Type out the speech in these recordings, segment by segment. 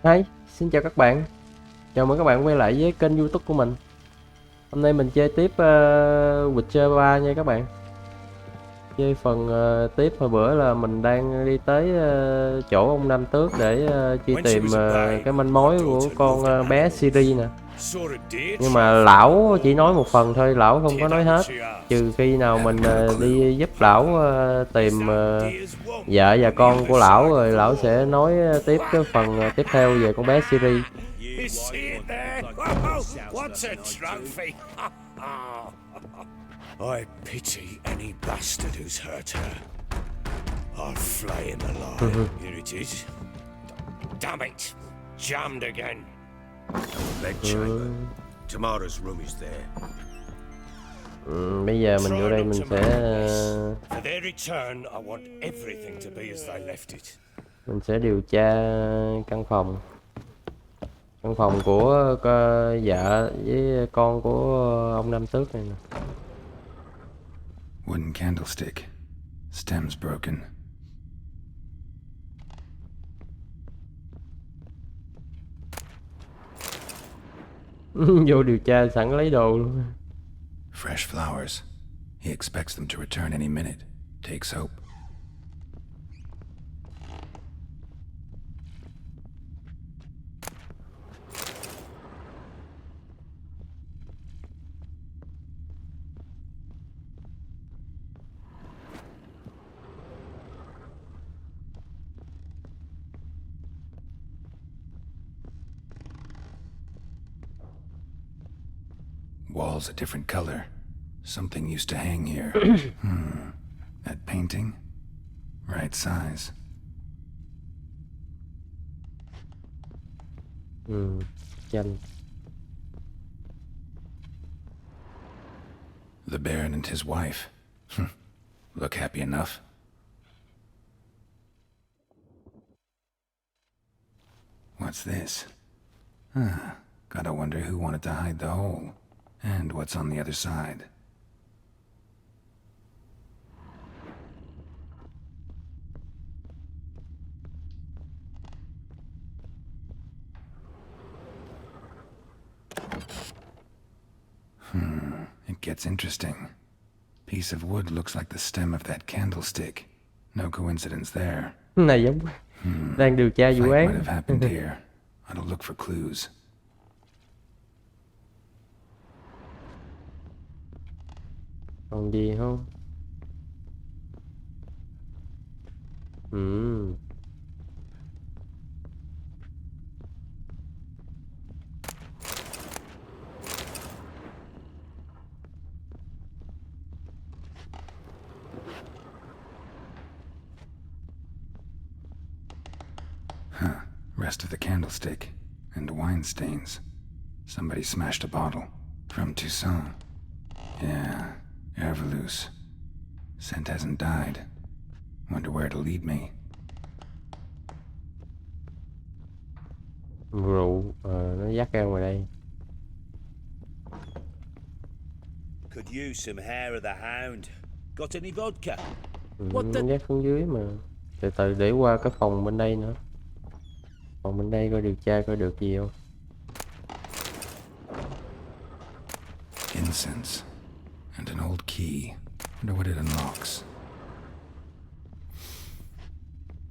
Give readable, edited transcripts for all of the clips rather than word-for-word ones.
Hi, xin chào các bạn. Chào mừng các bạn quay lại với kênh YouTube của mình. Hôm nay mình chơi tiếp Witcher 3 nha các bạn. Chơi phần tiếp hồi bữa là mình đang đi tới chỗ ông Nam Tước để truy tìm cái manh mối của con bé Siri nè. Nhưng mà lão chỉ nói một phần thôi, lão không có nói hết. Trừ khi nào mình đi giúp lão tìm vợ và con của lão, rồi lão sẽ nói tiếp cái phần tiếp theo về con bé Siri. You see it there? What's a trophy? I pity any bastard who's hurt her. I'll flay him alive. Here it is. Damn it! Jammed again. Bed chamber. Tamara's room is there. Bây giờ mình vô đây mình sẽ For their return, I want everything to be as they left it. mình sẽ điều tra căn phòng của vợ với con của ông Nam Tước này nè. Wooden candlestick. Stem's broken. Vô điều tra sẵn lấy đồ luôn. Fresh flowers. He expects them to return any minute. Takes hope. Walls a different color. Something used to hang here. That painting? Right size. Tranh. The Baron and his wife. Look happy enough. What's this? Gotta wonder who wanted to hide the hole. And what's on the other side? It gets interesting. Piece of wood looks like the stem of that candlestick. No coincidence there. Này giống đang điều tra vụ Fight án. might have happened here. I'll look for clues. Còn gì không? Rest of the candlestick. And wine stains. Somebody smashed a bottle. From Toussaint. Yeah, Ervelus. Scent hasn't died. Wonder where it'll lead me. Rượu, nó dắt ra ngoài đây. Could use some hair of the hound. Got any vodka? Nó dắt xuống dưới mà. Từ từ để qua cái phòng bên đây nữa. Phòng bên đây coi điều tra coi được gì không. Incense. And an old key. Wonder what it unlocks.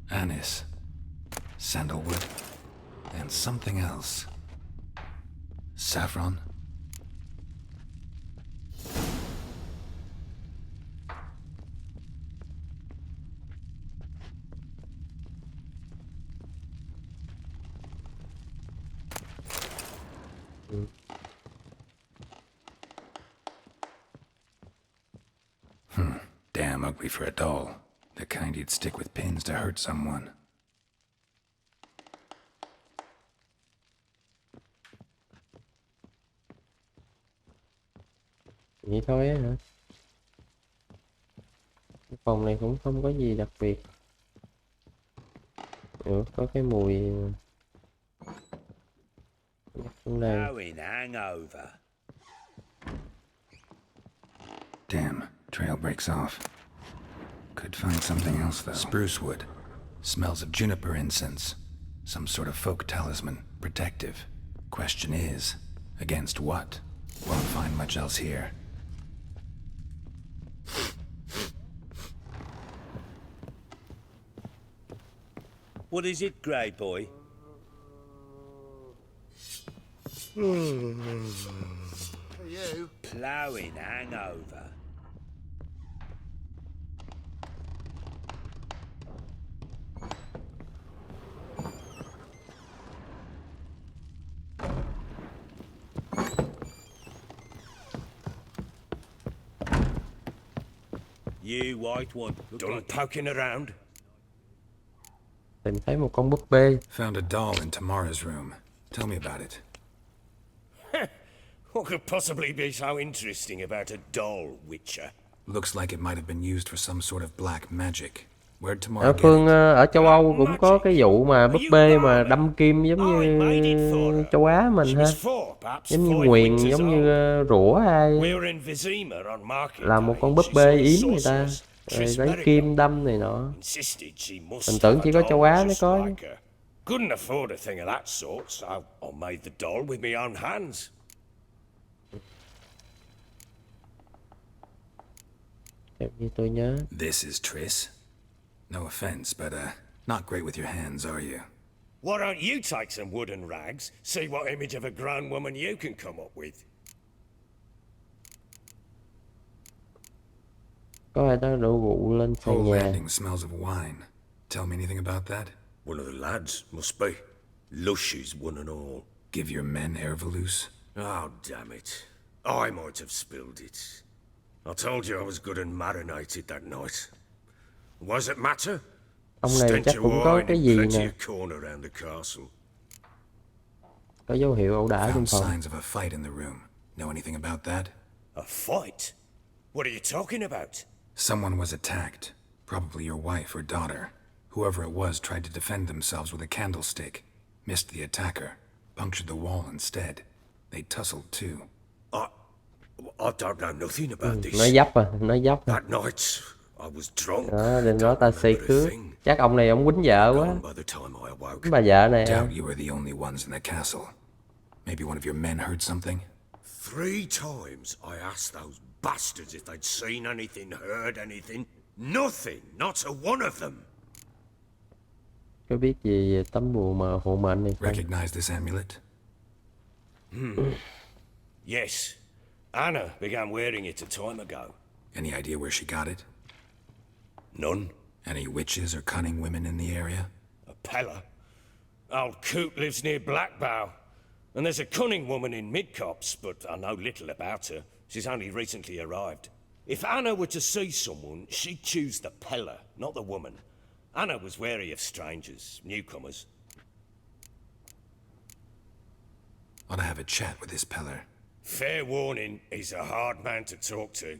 Anise. Sandalwood. And something else. Saffron. Damn ugly for a doll. The kind you'd stick with pins to hurt someone. Vậy thôi á hả? Cái phòng này cũng không có gì đặc biệt. Có cái mùi xuống đây. Going hangover. Damn, trail breaks off. Could find something else though. Spruce wood. Smells of juniper incense. Some sort of folk talisman, protective. Question is, against what? Won't find much else here. What is it, Grey Boy? For you. Ploughing hangover. You white one. Done poking around? Tìm thấy một con búp bê. Found a doll in Tamara's room. Tell me about it. What could possibly be so interesting about a doll, Witcher? Looks like it might have been used for some sort of black magic. Where'd Tamara Ở get phương it? ở châu Âu cũng có cái vụ mà búp bê mà đâm kim giống như châu Á mình She ha. was four, perhaps Giống như five nguyền, winters giống old. như rủa ai We were in Vizima on market làm một day, con and búp she bê saw the yếm người ta, sorceress, rồi Tris lấy Merigold. kim đâm này nọ. Insisted she must Mình tưởng have chỉ a có doll châu Á mới just có. like her. Couldn't afford a thing of that sort, so I made the doll with my own hands. Theo như tôi nhớ. This is Tris. No offense, but not great with your hands, are you? Why don't you take some wooden rags, see what image of a grown woman you can come up with? Có ai đó đổ rượu lên sàn Whole nhà. landing smells of wine. Tell me anything about that? One of the lads, must be. Lushes, one and all. Give your men Ervalus? Oh, damn it. I might have spilled it. I told you I was good and marinated that night. What does it matter? Ông này Stench chắc of cũng có wine cái in gì plenty nè, of corner around the castle. có dấu hiệu ẩu đả trong Found phòng. signs of a fight in the room. Know anything about that? A fight? What are you talking about? Someone was attacked. Probably your wife or daughter. Whoever it was tried to defend themselves with a candlestick. Missed the attacker. Punctured the wall instead. They tussled too. I don't know nothing about this. Nói dấp à, nói dấp à. That night, I was drunk. Đó, đêm đó Don't ta say remember a cướp. thing. Chắc ông này ông quýnh vợ quá. Gone by the time I awoke. Quýnh bà vợ này à. Doubt you were the only ones in the castle. Maybe one of your men heard something? 3 times I asked those bastards if they'd seen anything, heard anything. Nothing, not a one of them. Có biết gì về tấm bùa mà hộ mệnh này không? Recognize this amulet? Yes. Anna began wearing it a time ago. Any idea where she got it? None. Any witches or cunning women in the area? A Pella. Old Coot lives near Blackbow. And there's a cunning woman in Midcops, but I know little about her. She's only recently arrived. If Anna were to see someone, she'd choose the Pella, not the woman. Anna was wary of strangers, newcomers. Ought to have a chat with this Peller. Fair warning, he's a hard man to talk to.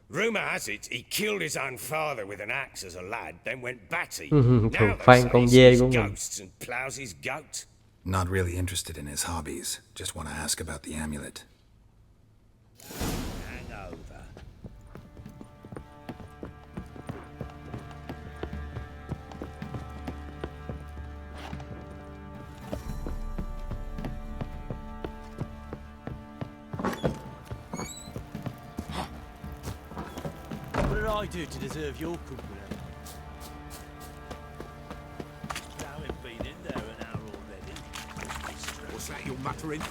Rumour has it he killed his own father with an axe as a lad, then went batty. Now they Khoan say con he dê sees của mình. ghosts and ploughs his goat. Not really interested in his hobbies. Just want to ask about the amulet. Hangover. What did I do to deserve your company? Haven't been in there an hour already. What's that you're muttering?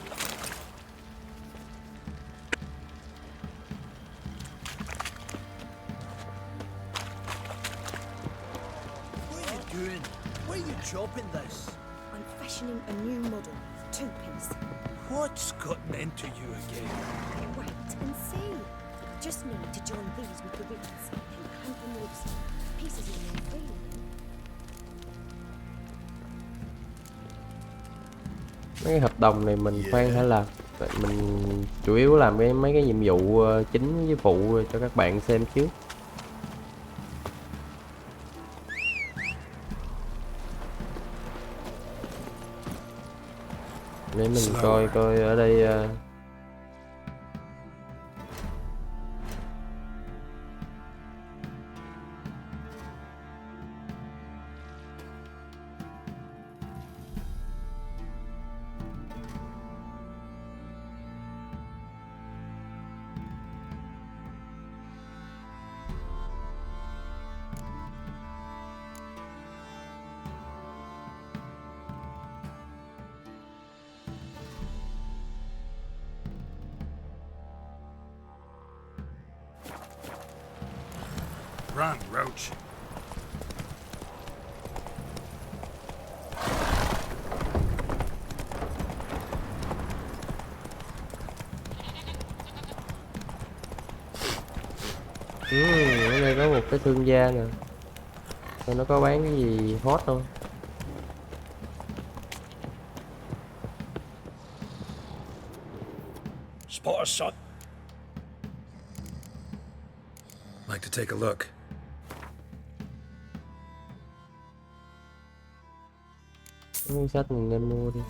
What are you doing? Why are you chopping this? I'm fashioning a new model, 2-piece. What's gotten into you again? Wait and see. Just need to join these with the ribbons and hang them loose. Pieces in there freely. Mấy cái hợp đồng này mình khoan hãy làm. Tại mình chủ yếu làm mấy cái nhiệm vụ chính với phụ cho các bạn xem trước. Để mình coi ở đây Run, Roach. Ở đây có một cái thương gia nè. Rồi nó có bán cái gì hot không? Spot a sight. Like to take a look. Cuốn sách mình nên mua đi.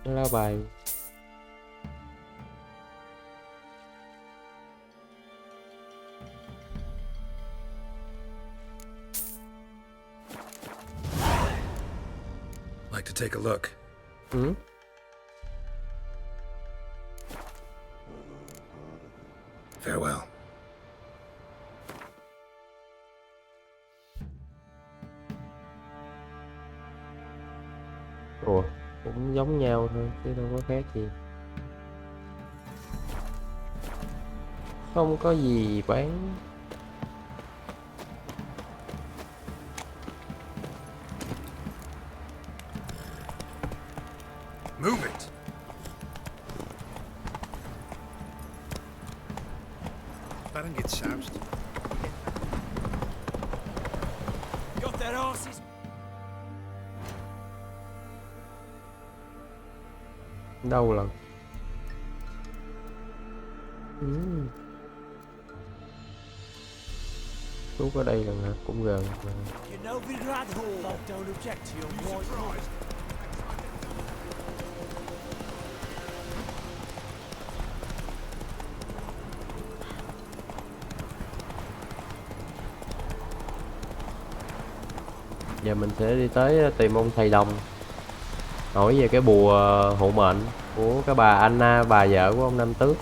Cái lá bài. Like to take a look. Ừ. Farewell. Ủa, cũng giống nhau thôi chứ đâu có khác gì. Không có gì bán. Move it. Let him get soused. Got their asses. Đâu lần. Thuốc ở đây lần hả? Cũng gần. You know the rat hole. Don't object to your white noise. Giờ mình sẽ đi tới tìm ông thầy đồng, hỏi về cái bùa hộ mệnh của cái bà Anna, bà vợ của ông Nam Tước.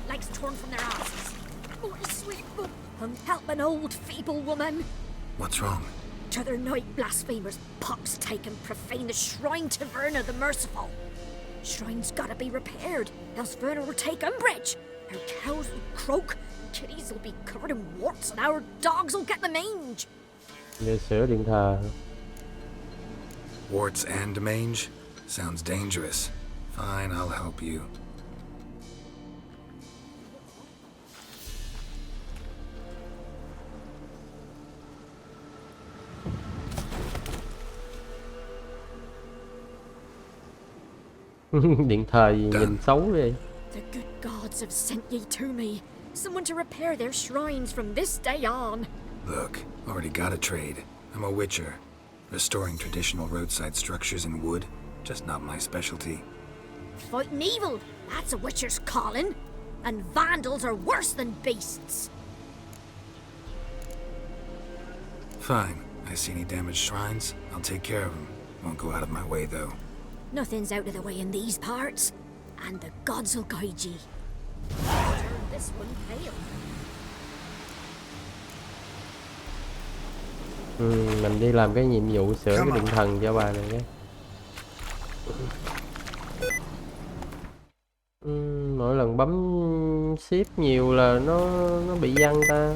Legs torn from their asses. Oh, sweet book. Help an old feeble woman. What's wrong? T'other night blasphemers pox take and profane the shrine to Verna the Merciful. Shrine's gotta be repaired, else Verna will take umbrage. Our cows will croak, kitties will be covered in warts, and our dogs will get the mange. Để sửa điện thờ. Warts and mange? Sounds dangerous. Fine, I'll help you. Điện thờ gì nhìn xấu đi. The good gods have sent ye to me. Someone to repair their shrines from this day on. Look, already got a trade. I'm a witcher. Restoring traditional roadside structures in wood, just not my specialty. Fighting evil, that's a witcher's calling. And vandals are worse than beasts. Fine. I see any damaged shrines, I'll take care of them. Won't go out of my way, though. Nothing's out of the way in these parts. And the gods will guide ye. Turn this one pale. Mình đi làm cái nhiệm vụ sửa cái điện thần cho bà này nhé. Mỗi lần bấm shift nhiều là nó bị văng ta.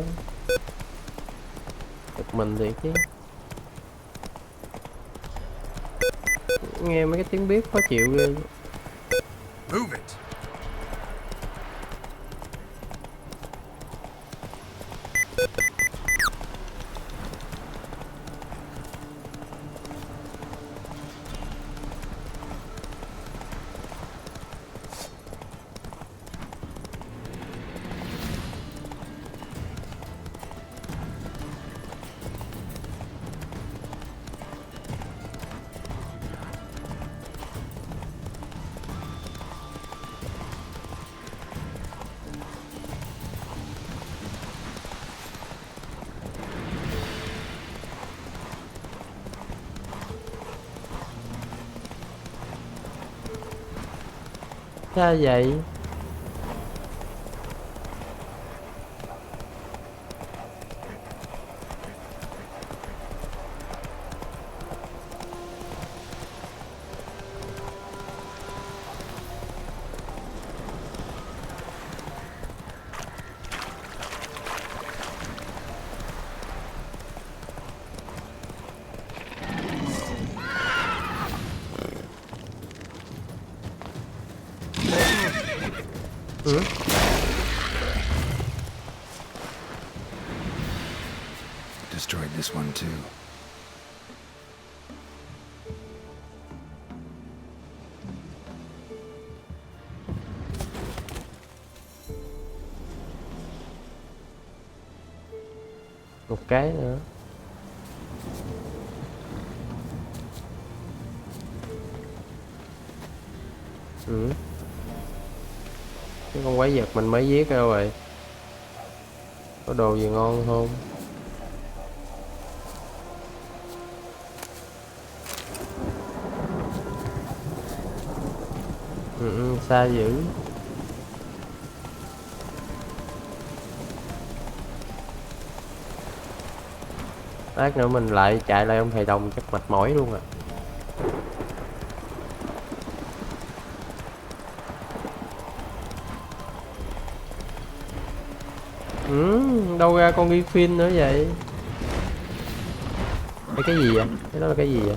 Giật mình thiệt chứ. Nghe mấy cái tiếng bếp khó chịu ghê. Move it. Sao vậy? Ừ. Destroyed this one too. Một cái nữa. Ừ. Cái con quái vật mình mới giết đâu rồi? Có đồ gì ngon không? Xa dữ. Lát nữa mình lại chạy lại ông thầy đồng chắc mệt mỏi luôn à. Đâu ra con Griffin nữa vậy? Cái gì vậy? Cái đó là cái gì vậy?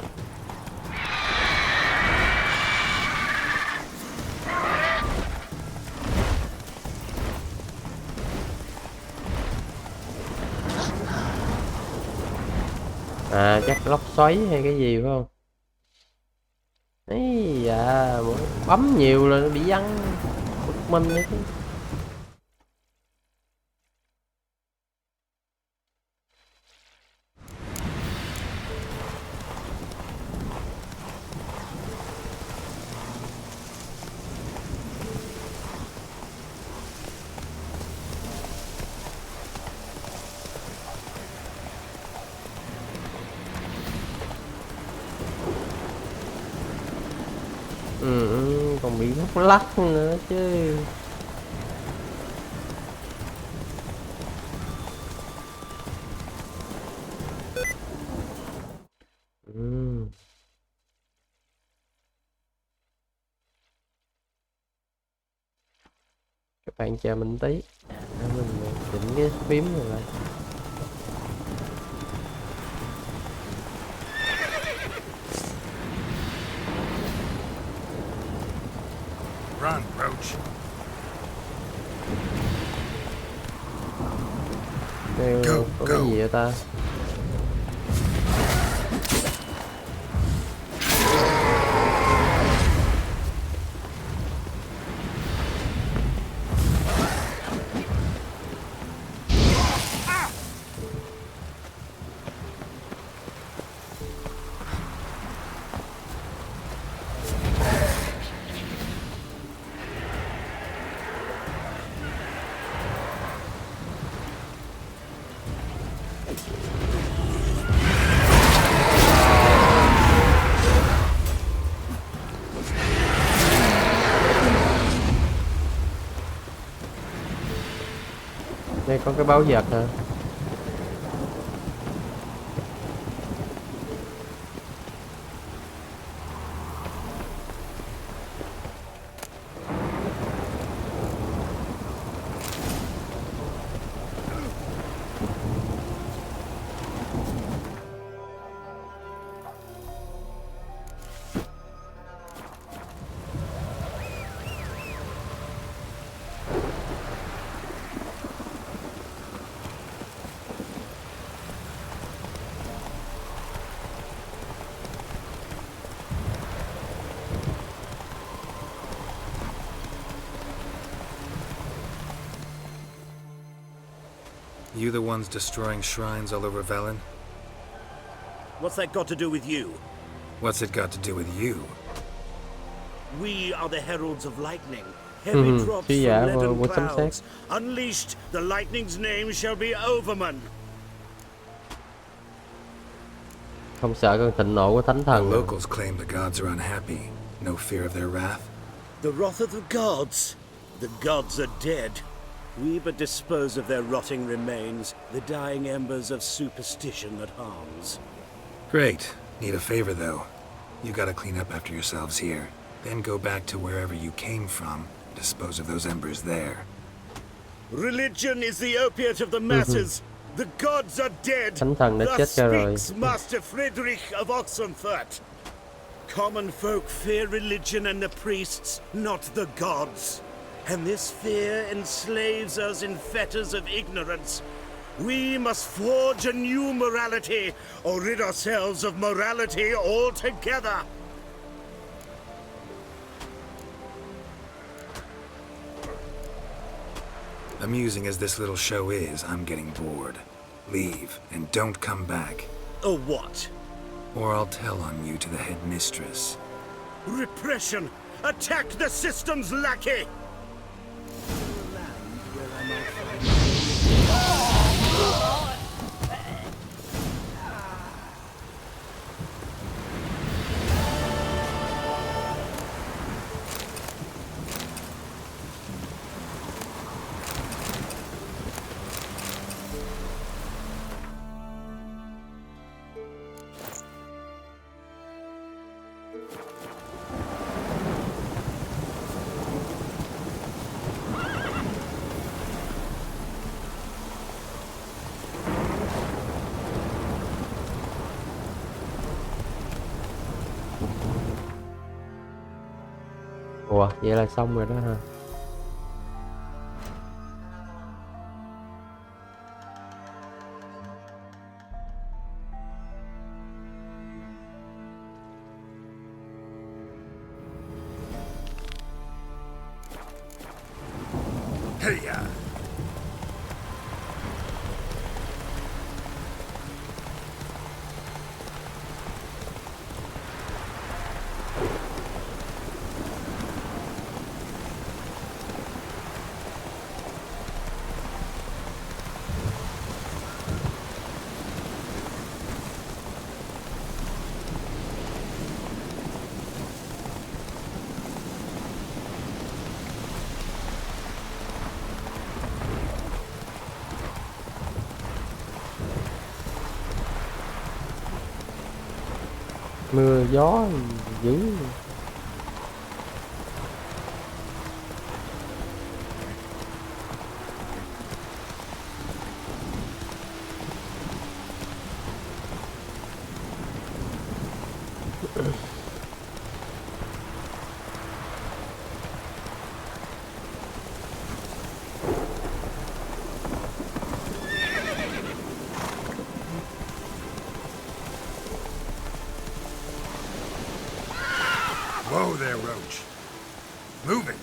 À chắc lốc xoáy hay cái gì phải không? Ấy dạ, bấm nhiều là bị văng bực mình đấy chứ. Còn bị hút lắc nữa chứ. Các bạn chờ mình tí. Mình chỉnh cái phím này lại. Run, Roach. Đây, có cái gì vậy ta? Đây có cái báo vật hả? You the ones destroying shrines all over Velen? What's that got to do with you? What's it got to do with you? We are the heralds of lightning. Heavy drops from leaden clouds. Unleashed, the lightning's name shall be Overman. Không sợ cơn thịnh nộ của thánh The thần. locals claim the gods are unhappy. No fear of their wrath. The wrath of the gods? The gods are dead. We but dispose of their rotting remains, the dying embers of superstition that harms. Great. Need a favor, though. You gotta clean up after yourselves here. Then go back to wherever you came from. Dispose of those embers there. Religion is the opiate of the masses. The gods are dead. Thánh thần đã chết Thus cho rồi. speaks Master Friedrich of Oxenfurt. Common folk fear religion and the priests, not the gods. and this fear enslaves us in fetters of ignorance. We must forge a new morality, or rid ourselves of morality altogether. Amusing as this little show is, I'm getting bored. Leave, and don't come back. Or what? Or I'll tell on you to the headmistress. Repression! Attack the system's lackey! Ủa, vậy là xong rồi đó ha. Hey-ya! Mưa gió dữ. Whoa there, Roach. Move it!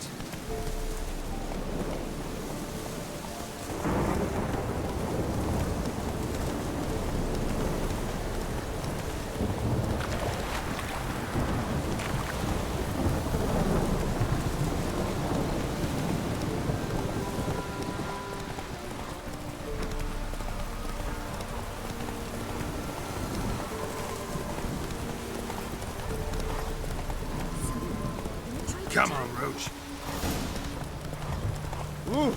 Come on, Roach. Ooh.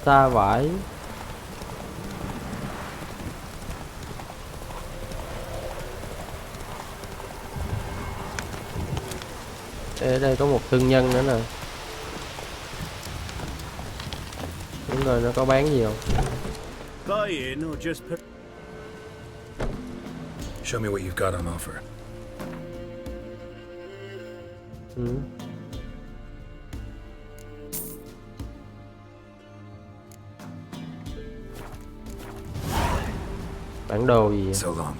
Xa vải. Ở đây có một thương nhân nữa nè. Đúng rồi, nó có bán gì không? Buy in or just put... Show me what you've got on offer. Ừ. Bản đồ gì vậy? So long.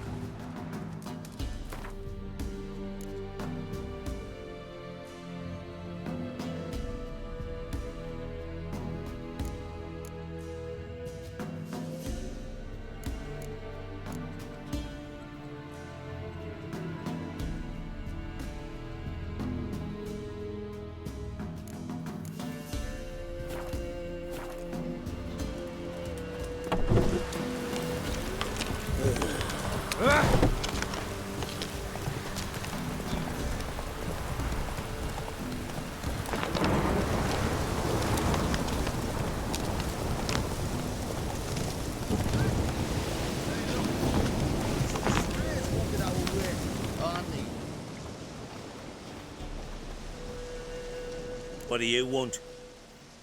What do you want?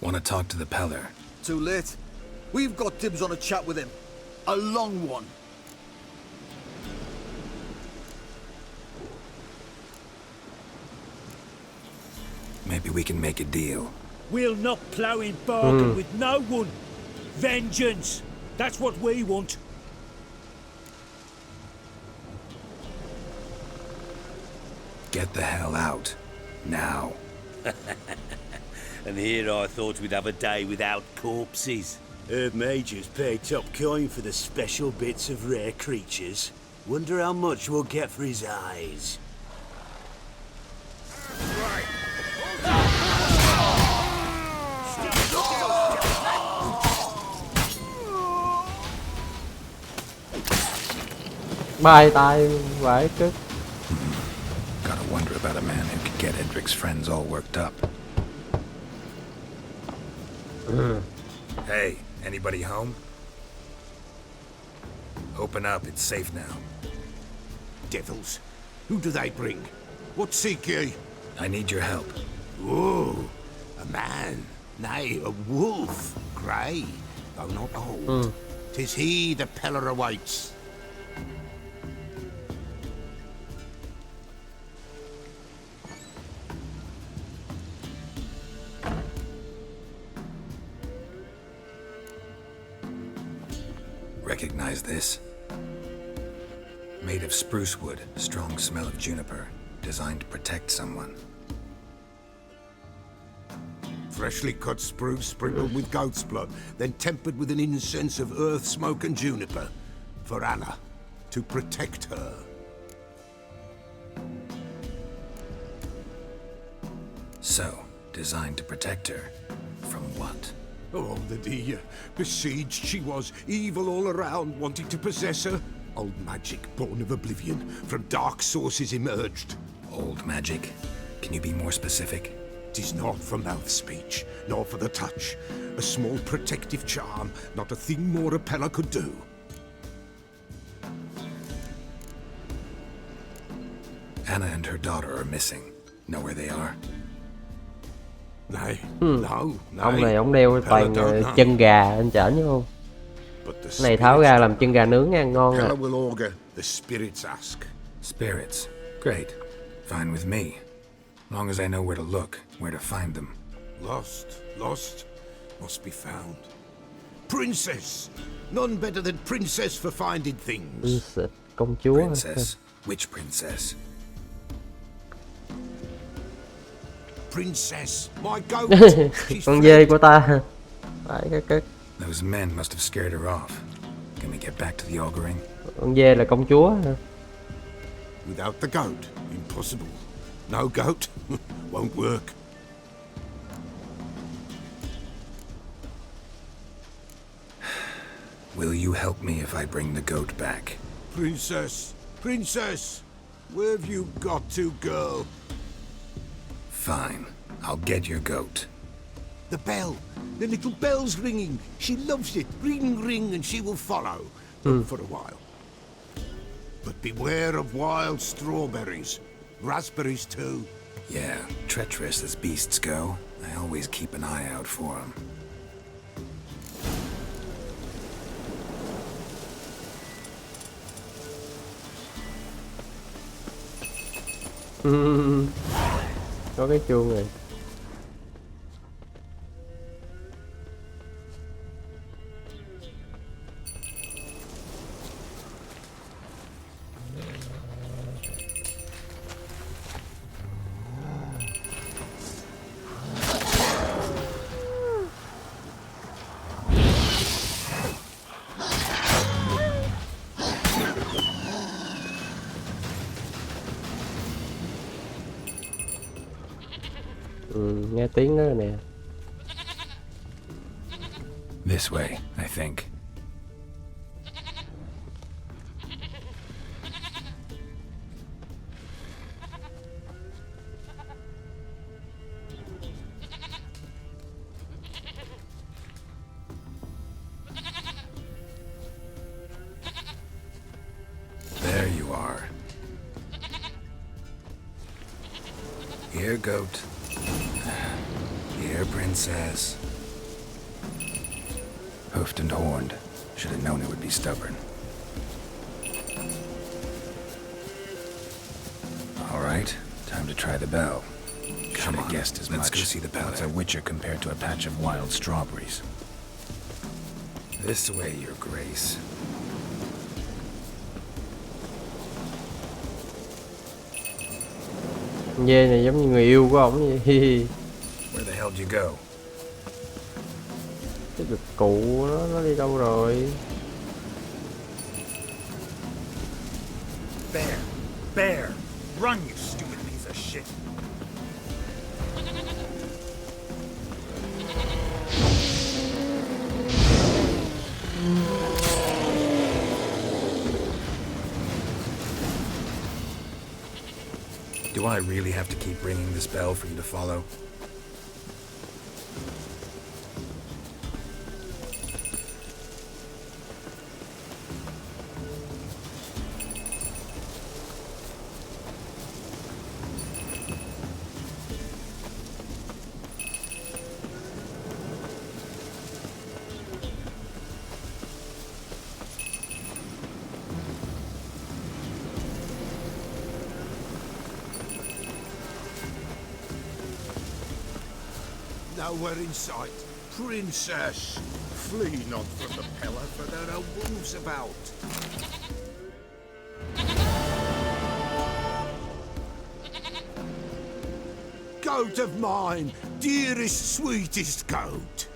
Want to talk to the Peller. Too late. We've got dibs on a chat with him. A long one. Maybe we can make a deal. We'll not plough in bargain with no one. Vengeance. That's what we want. Get the hell out. Now. And here I thought we'd have a day without corpses. Herb Major's paid top coin for the special bits of rare creatures. Wonder how much we'll get for his eyes. Bài tay vãi cứt. Gotta wonder about a man who could get Edric's friends all worked up. Hey, anybody home? Open up, it's safe now. Devils. Who do they bring? What seek ye? I need your help. Oh, a man. Nay, a wolf. Grey, though not old. 'Tis he the Peller awaits. Recognize this? Made of spruce wood, strong smell of juniper, designed to protect someone. Freshly cut spruce sprinkled with goat's blood, then tempered with an incense of earth, smoke and juniper. For Anna, to protect her. So, designed to protect her. From what? Oh, the besieged she was, evil all around, wanting to possess her. Old magic, born of oblivion, from dark sources emerged. Old magic? Can you be more specific? 'Tis not for mouth speech, nor for the touch. A small protective charm, not a thing more a Peller could do. Anna and her daughter are missing. Know where they are? Nay, no, Ông này ông đeo toàn chân gà anh chở chứ không? But the Cái này tháo ra làm chân gà nướng ăn ngon Peller à. will augur, the spirits ask. Spirits. Great. Fine with me. Long as I know where to look, where to find them. Lost, must be found. Princess! None better than princess for finding things. Công chúa. Princess. Which princess? Princess, my goat! She's Con dê của ta. Phải cái Those men must have scared her off. Can we get back to the auguring? con dê là công chúa. Without the goat, impossible. No goat, won't work. Will you help me if I bring the goat back? Princess, where have you got to, girl? Fine. I'll get your goat. The bell, the little bell's ringing. She loves it. Ring, ring, and she will follow. For a while. But beware of wild strawberries. Raspberries, too. Yeah, treacherous as beasts go. I always keep an eye out for them. Có cái chuông này. Nghe tiếng đó nè. This way, I think. There you are. Here, goat. Dear princess. Hoofed and horned. Should have known it would be stubborn. All right, time to try the bell. Should have guessed as much. Let's go see the bell. It's a witcher compared to a patch of wild strawberries. This way, your grace. Dê này giống như người yêu của ổng vậy. Where the hell did you go? Cái vực cụ nó đi đâu rồi? Bear! Run, you stupid piece of shit! Do I really have to keep ringing this bell for you to follow? Nowhere in sight. Princess, flee not from the pillar, for there are wolves about. Goat of mine, dearest, sweetest goat.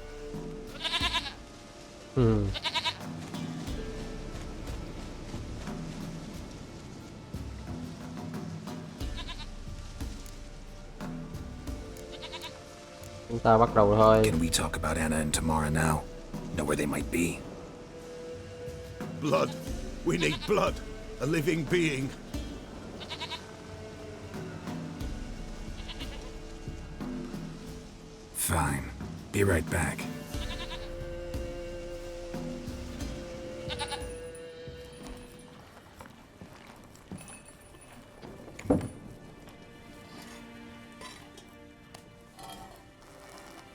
Chúng ta bắt đầu thôi. Can we talk about Anna and Tamara now? Know where they might be? Blood. We need blood. A living being. Fine. Be right back.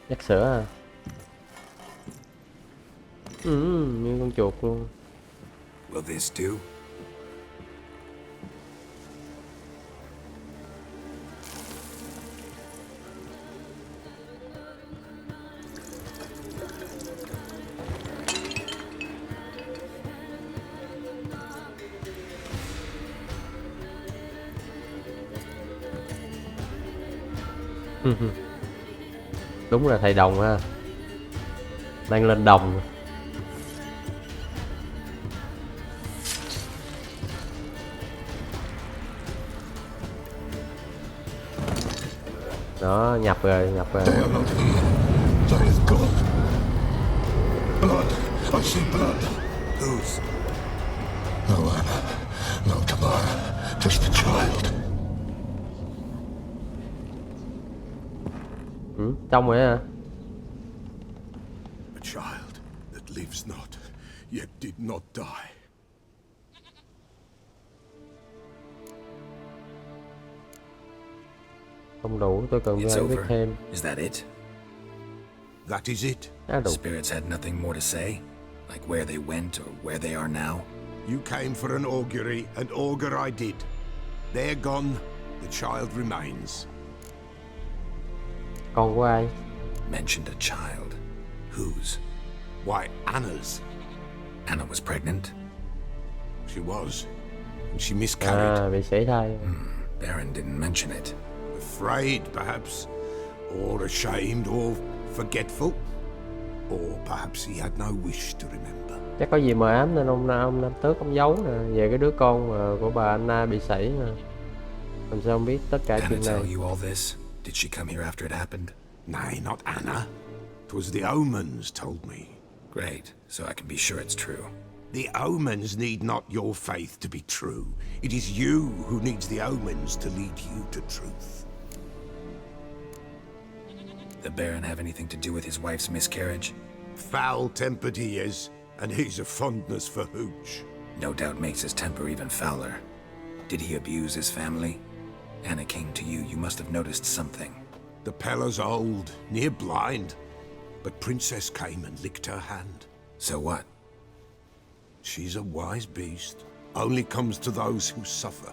Chắc sữa à? Như con chuột luôn. Will this do? Đúng là thầy đồng ha. Đang lên đồng. Đó, nhập rồi, nhập rồi. They are not here. There is blood. Blood. I see blood. Whose? No Anna. No Tamara. Just the child. Trong rồi hả? A child that lives not, yet did not die. Không đủ, tôi cần It's phải biết over. thêm. Is that it? That is it. Đã đủ. Spirits had nothing more to say? Like where they went or where they are now? You came for an augury, and augur I did. They're gone. The child remains. Con của ai? Mentioned a child. Whose? Why, Anna's. Anna was pregnant? She was. And she miscarried. Bị sảy thai. Baron didn't mention it. Afraid, perhaps. Or ashamed, or forgetful. Or perhaps he had no wish to remember. Chắc có gì mờ ám nên ông Nam Tước ông giấu nè. Về cái đứa con của bà Anna bị sảy nè. Làm sao ông biết tất cả Anna chuyện này? tell you all this? Did she come here after it happened? Nay, not Anna. 'Twas the omens told me. Great, so I can be sure it's true. The omens need not your faith to be true. It is you who needs the omens to lead you to truth. The Baron have anything to do with his wife's miscarriage? Foul-tempered he is, and he's a fondness for hooch. No doubt makes his temper even fouler. Did he abuse his family? Anna came to you, you must have noticed something. The Pella's old, near blind, but Princess came and licked her hand. So what? She's a wise beast. Only comes to those who suffer.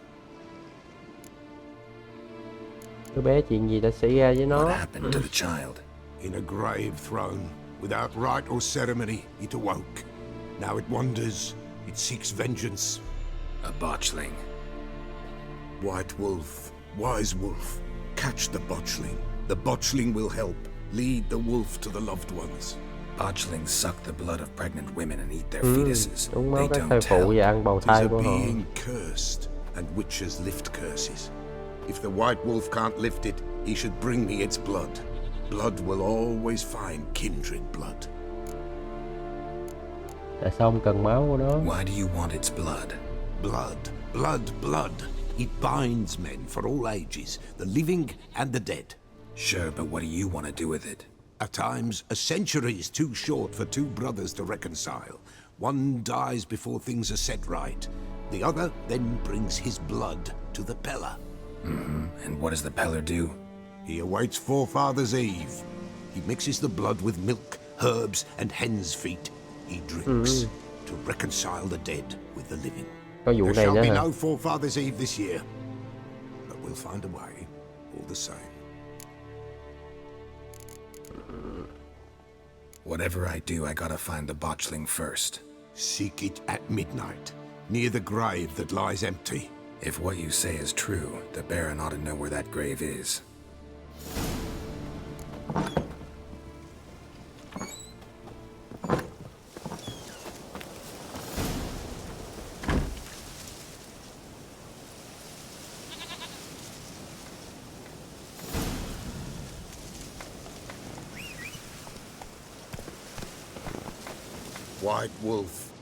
Đứa bé chuyện gì đã xảy ra với What nó? happened to the child? In a grave thrown, without rite or ceremony, it awoke. Now it wanders, it seeks vengeance. A botchling. White wolf, wise wolf, catch the botchling. The botchling will help, lead the wolf to the loved ones. Botchlings suck the blood of pregnant women and eat their fetuses. Uống They máu các thai don't phụ tell. và ăn bào It is thai a của họ. being cursed, and witches lift curses. If the white wolf can't lift it, he should bring me its blood. Blood will always find kindred blood. Tại sao ông cần máu của nó? Why do you want its blood? Blood, blood, blood. It binds men for all ages, the living and the dead. Sure, but what do you want to do with it? At times, a century is too short for two brothers to reconcile. One dies before things are set right. The other then brings his blood to the Pella. And what does the Peller do? He awaits Forefather's Eve. He mixes the blood with milk, herbs, and hen's feet. He drinks to reconcile the dead with the living. Có vụ There này shall nữa be hả? no Forefather's Eve this year, but we'll find a way, all the same. Whatever I do, I gotta find the botchling first. Seek it at midnight, near the grave that lies empty. If what you say is true, the Baron ought to know where that grave is. White wolf.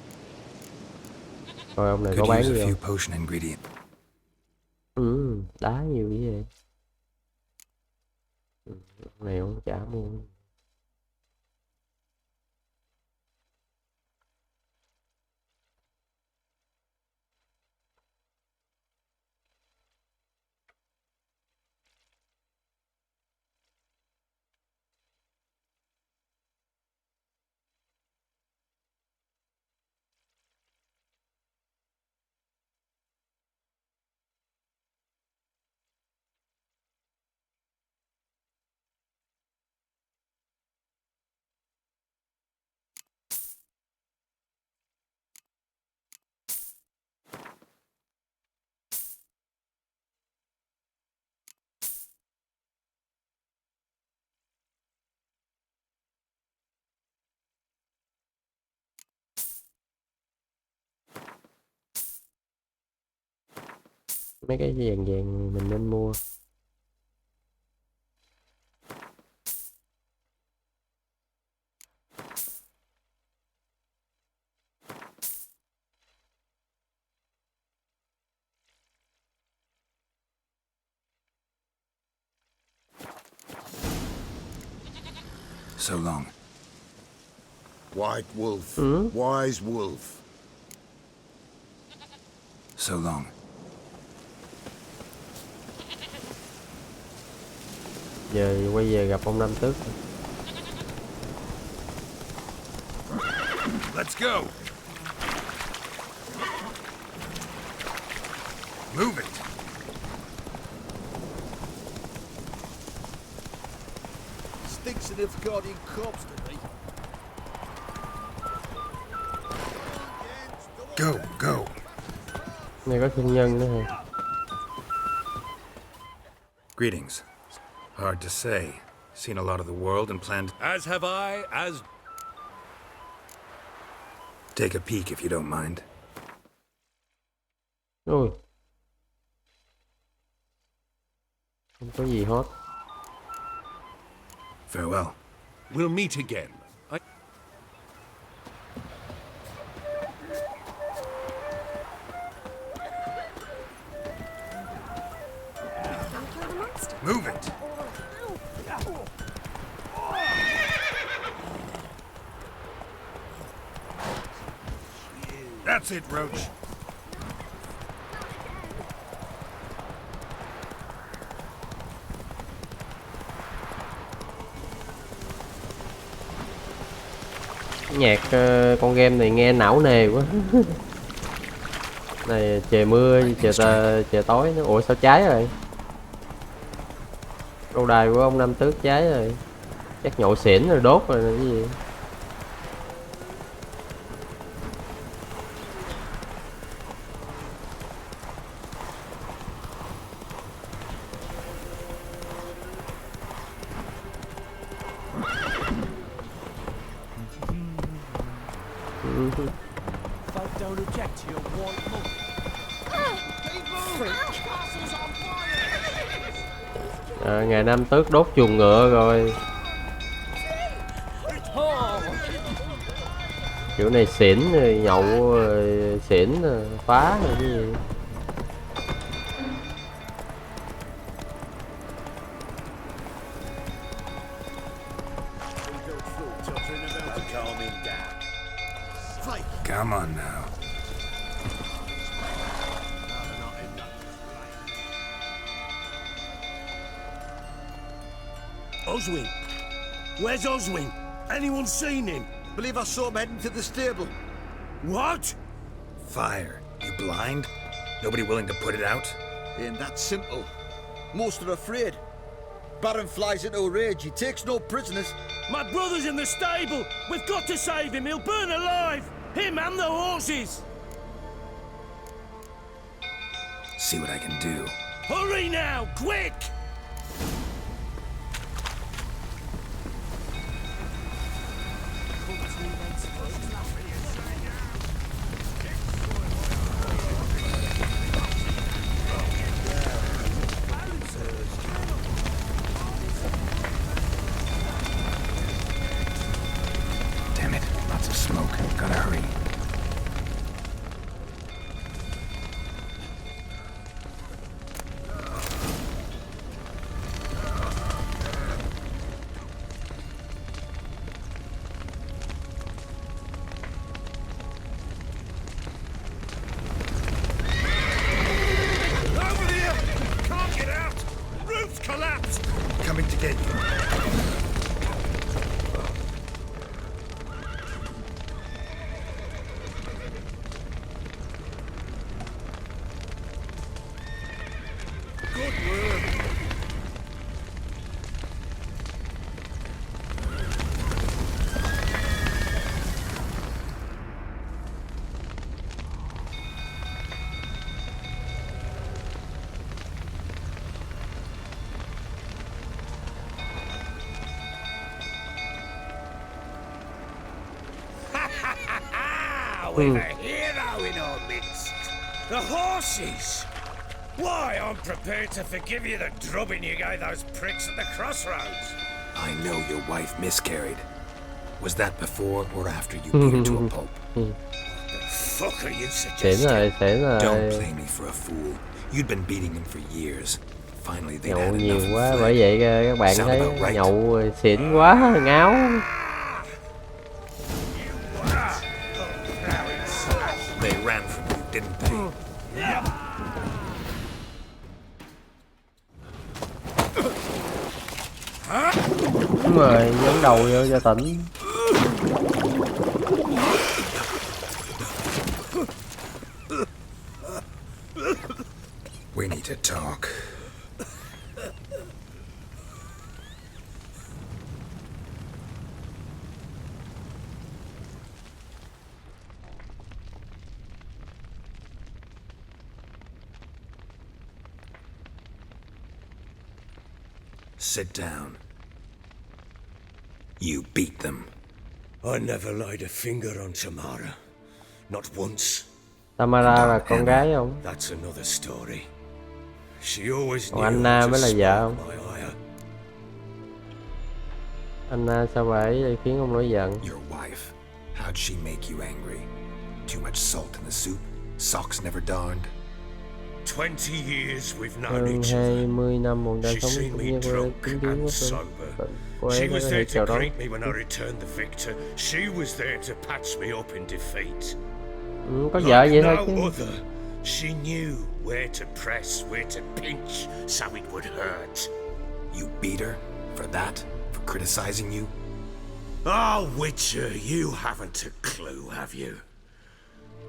Rồi ông này có Could bán use gì a few không? potion ingredient. Đá nhiều như vậy. Ông này ông chả mua. Mấy cái vàng vàng mình nên mua. So long. White wolf, wise wolf. So long. Giờ quay về gặp ông Năm Tước. Let's go. Move it. Stinks of its guardian corpse to me. Go, go. Này có thương nhân nữa hả? Greetings. Hard to say. Seen a lot of the world and planned. As have I, as... Take a peek if you don't mind. Ôi. Không có gì hot. Farewell. We'll meet again. Don't kill the monster. Move it. That's it, Roach. Nhạc con game này nghe não nề quá. Này trời mưa, trời tối nữa. Ủa sao cháy rồi? Lâu đài của ông Nam Tước cháy rồi. Chắc nhậu xỉn rồi đốt rồi cái gì. Ngày Nam Tước đốt chuồng ngựa rồi. Kiểu này xỉn rồi, nhậu rồi, xỉn rồi, phá rồi cái gì. Come on now. Oswin! Where's Oswin? Anyone seen him? Believe I saw him heading to the stable. What? Fire. You blind? Nobody willing to put it out? Ain't that simple. Most are afraid. Baron flies into a rage. He takes no prisoners. My brother's in the stable! We've got to save him! He'll burn alive! Him and the horses! See what I can do. Hurry now! Quick! Damn it, lots of smoke. Gotta hurry. Over here! Can't get out! Roof's collapsed! Coming to get you. Good work! We've a hero in our midst. The horses! Why, I'm prepared to forgive you the drubbing you gave those pricks at the crossroads. I know your wife miscarried. Was that before or after you beat her to a pulp? The fuck are you Xỉn suggesting? rồi, xỉn Don't rồi. play me for a fool. You'd been beating him for years. Finally they'd Nhậu had nhiều enough quá, of bởi Fred. vậy các bạn Sound thấy about right. nhậu xỉn quá, ngáo. They ran from you, didn't they? Đúng rồi, nhấn đầu vô cho tỉnh. We need to talk. Sit down. You beat them. I never laid a finger on Tamara. Not once. Tamara là con gái không? That's another story. She always Còn knew Anna how to mới là vợ spark không? my ire. Anna sao vậy khiến ông nổi giận? Your wife. How'd she make you angry? Too much salt in the soup? Socks never darned? 20 years we've known Hơn each other. 20 năm ông đã She's sống seen cũng me như drunk chứng kiến and quá sober. cô She ấy có was thể there chào to đón. greet me when I returned the victor. She was there to patch me up in defeat. Có vợ vậy thôi no chứ. other. She knew where to press, where to pinch, so it would hurt. You beat her? For that? For criticizing you? Oh, Witcher, you haven't a clue, have you?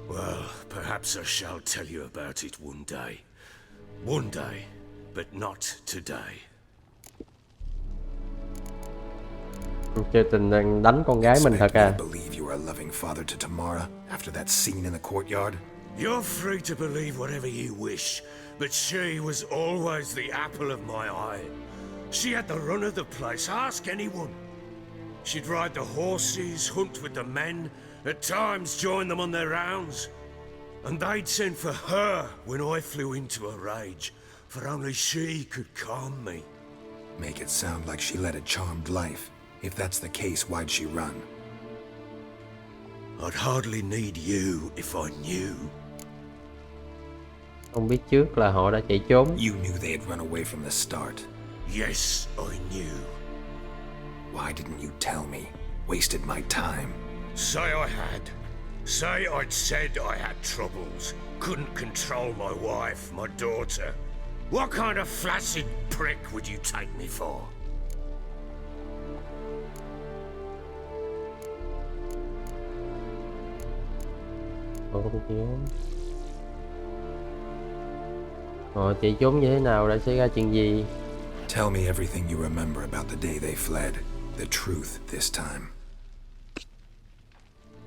Well, perhaps I shall tell you about it one day. One day, but not today. Chơi tình đang đánh con gái mình thật à? Believe you are a loving father to Tamara after that scene in the courtyard? You're free to believe whatever you wish, but she was always the apple of my eye. She had the run of the place, ask anyone. She'd ride the horses, hunt with the men, at times join them on their rounds. And they'd send for her when I flew into a rage, for only she could calm me. Make it sound like she led a charmed life. If that's the case, why'd she run? I'd hardly need you if I knew. Không biết trước là họ đã chạy trốn. You knew they had run away from the start. Yes, I knew. Why didn't you tell me? Wasted my time. Say I had. Say I'd said I had troubles. Couldn't control my wife, my daughter. What kind of flaccid prick would you take me for? Họ chạy trốn như thế nào, đã xảy ra chuyện gì? Tell me everything you remember about the day they fled. The truth this time.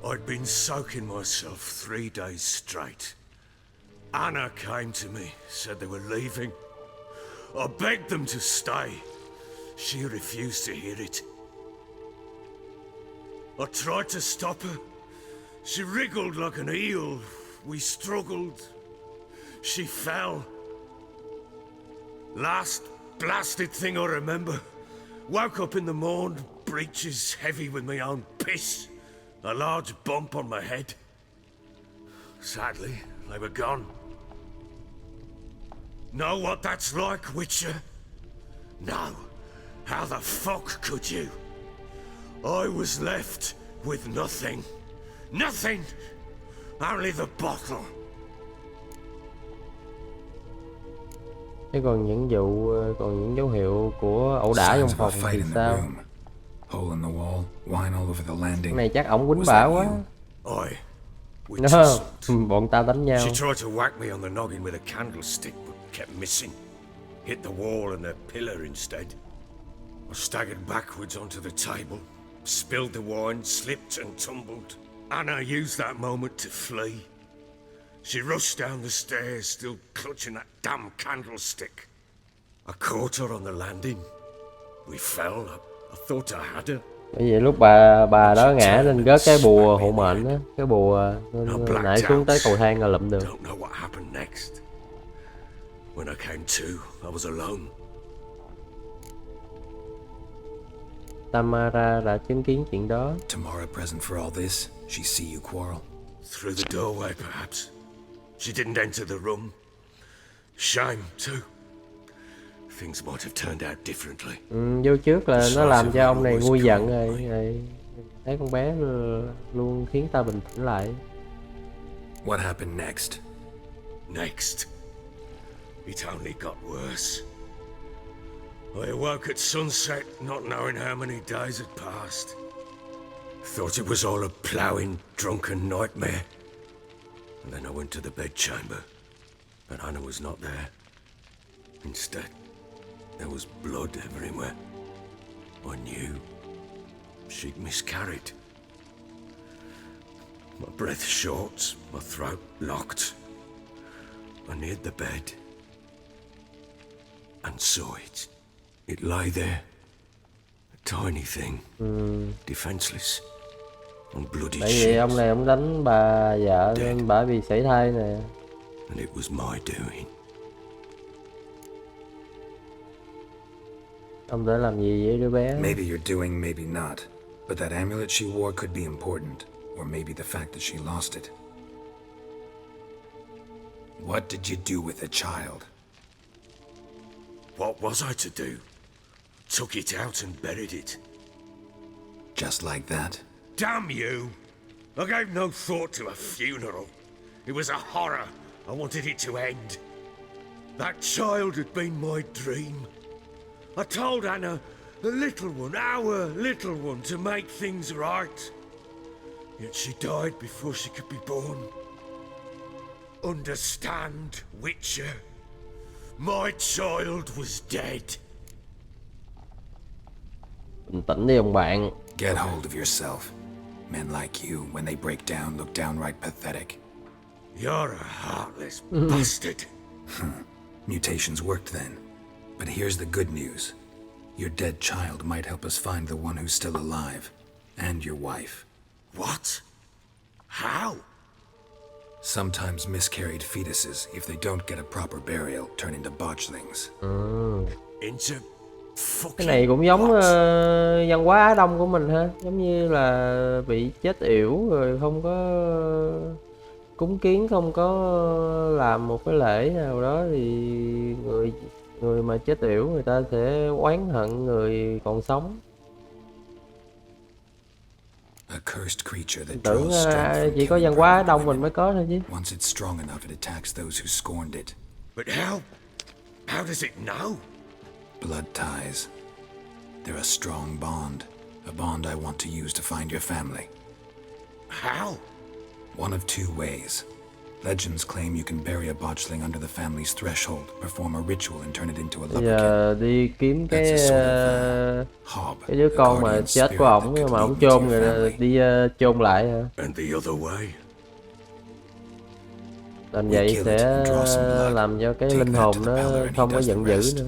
I'd been soaking myself 3 days straight. Anna came to me, said they were leaving. I begged them to stay. She refused to hear it. I tried to stop her. She wriggled like an eel. We struggled. She fell. Last blasted thing I remember. Woke up in the morn, breeches heavy with my own piss. A large bump on my head. Sadly, they were gone. Know what that's like, Witcher? No. How the fuck could you? I was left with nothing. Nothing! Only the bottle. Thế còn những dấu hiệu của ẩu đả trong phòng thì sao? Hole in the wall, wine all over the landing. Cái này chắc ổng quýnh bả quá. Bọn ta đánh nhau. She tried to whack me on the noggin with a candlestick, but kept missing. Hit the wall and a pillar instead. I staggered backwards onto the table, spilled the wine, slipped and tumbled. Anna used that moment to flee. She rushed down the stairs, still clutching that damn candlestick. I caught her on the landing. We fell. I thought I had her. Bởi vì lúc bà đó ngã nên gớt cái bùa hộ mệnh á, cái bùa nên nảy xuống tới cầu thang là lụm được. Don't know what happened next. When I came to, I was alone. Tamara đã chứng kiến chuyện đó. Tamara present for all this? She see you quarrel? Through the doorway, perhaps. She didn't enter the room. Shame, too. Things might have turned out differently. Vô trước là nó làm cho ông này nguôi giận rồi. Thấy con bé luôn khiến ta bình tĩnh lại. What happened next? Next? It only got worse. I awoke at sunset, not knowing how many days had passed. Thought it was all a ploughing, drunken nightmare. And then I went to the bedchamber, but Anna was not there. Instead, there was blood everywhere. I knew she'd miscarried. My breath short, my throat locked. I neared the bed and saw it. It lay there, a tiny thing, defenseless, and bloody Tại vì ông này ông đánh bà vợ nên bà bị sảy thai nè. And it was my doing. Ông đã làm gì với đứa bé? Maybe you're doing, maybe not. But that amulet she wore could be important. Or maybe the fact that she lost it. What did you do with the child? What was I to do? Took it out and buried it. Just like that? Damn you! I gave no thought to a funeral. It was a horror. I wanted it to end. That child had been my dream. I told Anna The little one, our little one, to make things right. Yet she died before she could be born. Understand, Witcher? My child was dead. Bình tĩnh đi ông bạn. Get hold of yourself. Men like you, when they break down, look downright pathetic. You're a heartless bastard. Mutations worked then. But here's the good news. Your dead child might help us find the one who's still alive. And your wife. What? How? Sometimes miscarried fetuses, if they don't get a proper burial, turn into botchlings. Into Cái này cũng giống văn hóa Á Đông của mình ha, giống như là bị chết yểu rồi không có cúng kiến, không có làm một cái lễ nào đó thì người mà chết yểu người ta sẽ oán hận người còn sống. A cursed creature that Tưởng draws strength from chỉ có killing văn hóa Á pregnant Đông mình women. mới có thôi chứ. Once it's strong enough, it attacks those who scorned it. But how? How does it know? Blood ties. They're a strong bond. A bond I want to use to find your family. How? One of two ways. Legends claim you can bury a botchling under the family's threshold, perform a ritual and turn it into a Bây leprechaun. giờ đi kiếm cái That's a sort of, hob, cái đứa con a mà guardian chết spirit của that ổng could mà lead ổng me to chôn your người family. đi chôn lại hả? And the other way? Làm vậy sẽ làm cho cái linh hồn nó không có giận dữ nữa.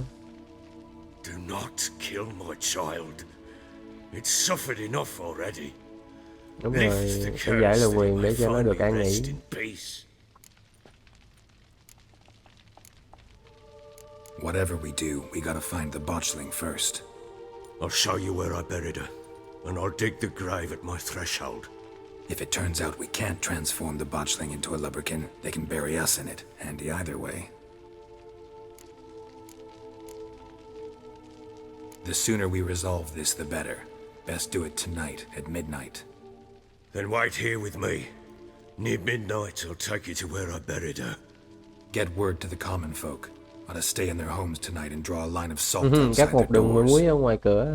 Do not kill my child. It's suffered enough already. Đúng rồi, phải giải lời quyền để cho nó được an nghỉ. Whatever we do, we gotta find the botchling first. I'll show you where I buried her, and I'll dig the grave at my threshold. If it turns out we can't transform the botchling into a leprechaun, they can bury us in it. Handy either way. The sooner we resolve this, the better. Best do it tonight, at midnight. Then wait here with me. Near midnight, I'll take you to where I buried her. Get word to the common folk. Ought to stay in their homes tonight and draw a line of salt outside Cắt their một đường doors. muối ở ngoài cửa.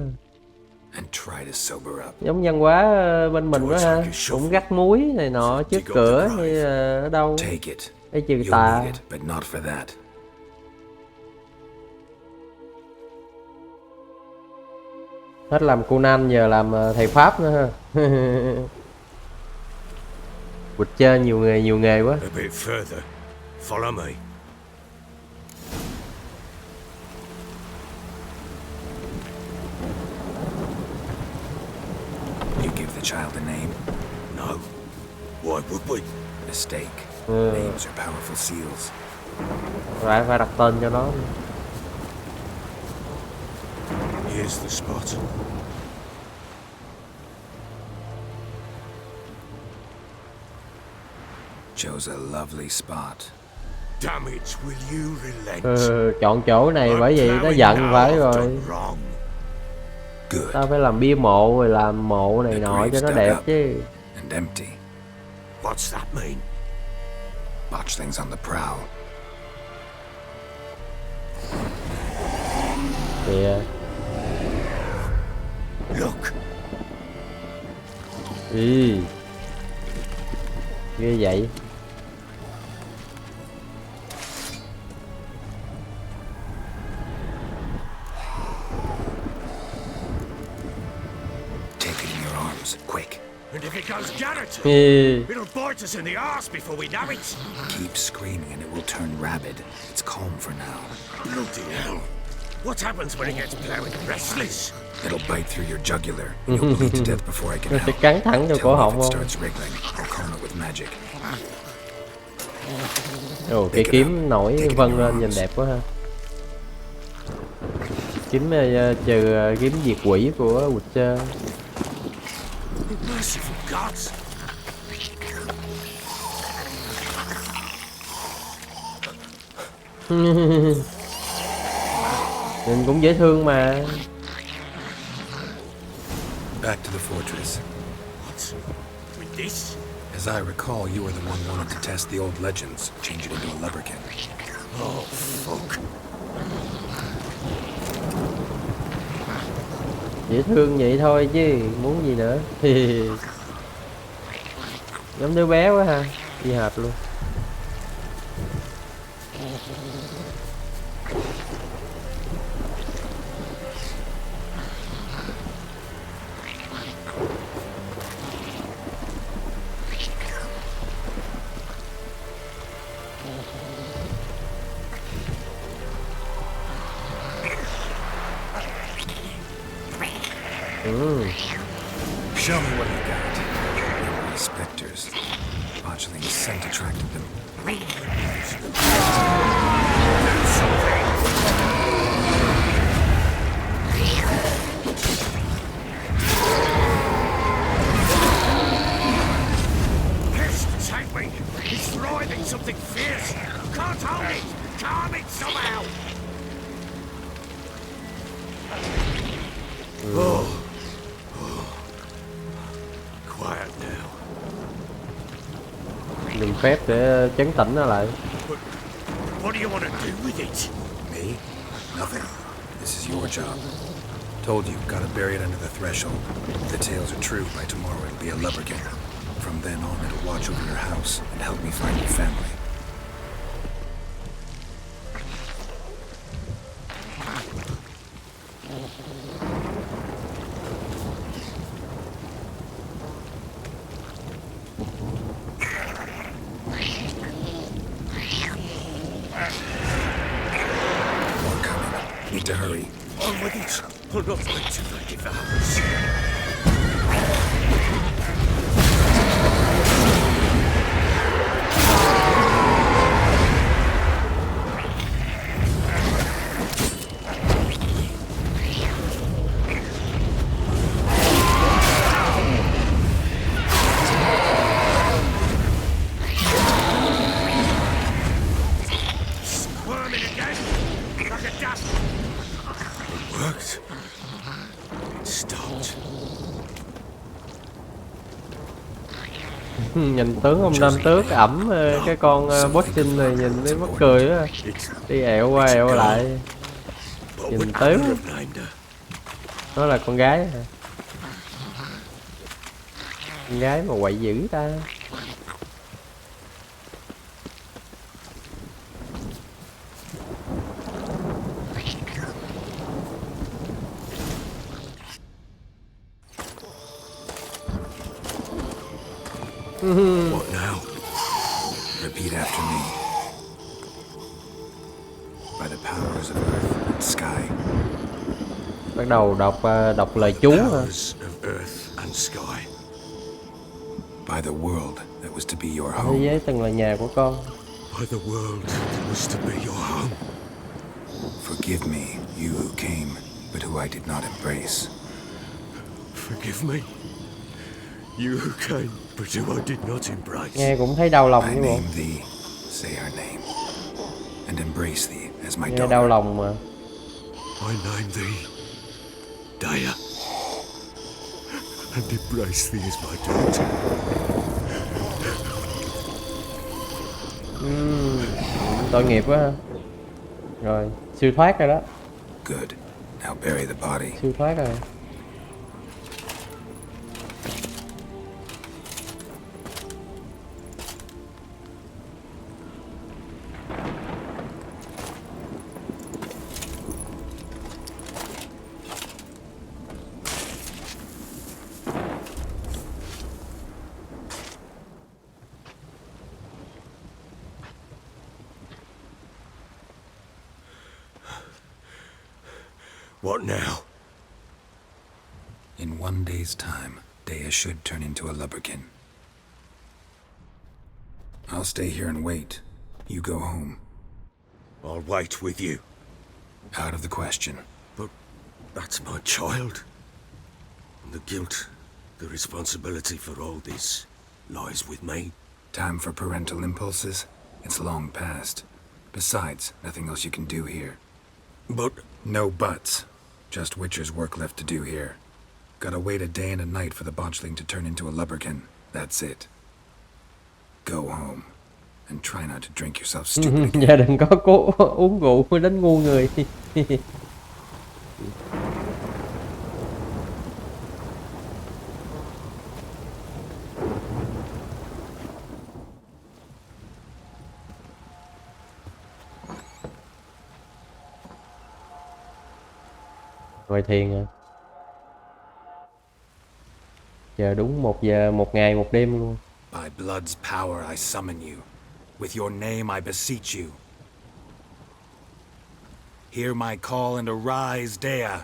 And try to sober up. Giống văn hóa bên mình đó ha, cũng gắt muối này nọ trước cửa hay là ở đâu. Take it. Cái trừ You'll tà. need it, but not for that. Hết làm Conan giờ làm thầy Pháp nữa ha. Witcher nhiều nghề quá. A bit further. Follow me. You give the child a name? No. Why would we? Mistake. Names are powerful seals. Phải đặt tên cho nó. Here's the spot. Chose a lovely spot. Damn it, will you relent? Chọn chỗ này bởi vì nó giận phải rồi. Good. Tao phải làm bia mộ rồi làm mộ này nọ cho nó đẹp chứ. And empty. What's that mean? Botchlings on the prowl. Kìa. Look. Ý. Ghê vậy. Take it in your arms, quick. And if it goes Garrett, Ý. it'll bite us in the arse before we know it. Keep screaming and it will turn rabid. It's calm for now. Bloody hell. What happens when it gets plowing restless? It'll bite through your jugular and you'll bleed to death before I can Nó sẽ help. cắn thẳng vô Tell cổ me if họng it không? starts wriggling. I'll calm it with magic. Ồ, cái kiếm nổi vân lên nhìn đẹp quá ha. Kiếm trừ kiếm diệt quỷ của Witcher. Merciful gods. Nhìn cũng dễ thương mà. Back to the fortress. What? With this? As I recall, you were the one wanting to test the old legends, change it into a leprechaun. Oh, fuck. Dễ thương vậy thôi chứ muốn gì nữa. Giống đứa bé quá ha, đi hệt luôn. Show me what you got. Specters. Botchling's scent attracted them. Pest take me! He's thriving something fierce! Can't hold it! Calm it somehow! Quiet now. Dùng phép để trấn tĩnh nó lại. What do you want to do with it? Me? Nothing. This is your job. Told you, gotta bury it under the threshold. If the tales are true, by tomorrow it'll be a lubberkin. From then on, it'll watch over your house and help me find your family. More coming. Need to hurry. On with it! I'll not wait till they devour us. Squirming again, like a dust. It worked. It stopped. Nhìn tướng ông Nam Tước ẩm cái con boxing này nhìn thấy mắc cười á. Đi ẹo qua ẹo lại. Nhìn tướng. Nó là con gái hả? Con gái mà quậy dữ ta. What now? Repeat after me. By the powers of earth and sky. Bắt đầu đọc lời chú hả? Powers of earth and sky. By the world that was to be your Thế home. giới từng là nhà của con. By the world that was to be your home. Forgive me, you who came, but who I did not embrace. Forgive me. You who came, but who I did not embrace. Nghe cũng thấy đau lòng I chứ bộ. name thee, say her name, and embrace thee as my Nghe daughter. đau lòng mà. I name thee Daya, and embrace thee as my daughter. Tội nghiệp quá ha. Rồi, siêu thoát rồi đó. Good. Now bury the body. Siêu thoát rồi. What now? In one day's time, Daya should turn into a lubberkin. I'll stay here and wait. You go home. I'll wait with you. Out of the question. But that's my child. And the guilt, the responsibility for all this lies with me. Time for parental impulses? It's long past. Besides, nothing else you can do here. But No buts. Just Witcher's work left to do here. Gotta wait a day and a night for the botchling to turn into a lubberkin. That's it. Go home. And try not to drink yourself stupid again. Dạ đừng có cố uống rượu đến ngu người. Ngồi thiền rồi. Giờ đúng 1 giờ 1 ngày 1 đêm luôn. By blood's power I summon you. With your name I beseech you. Hear my call and arise, Dea.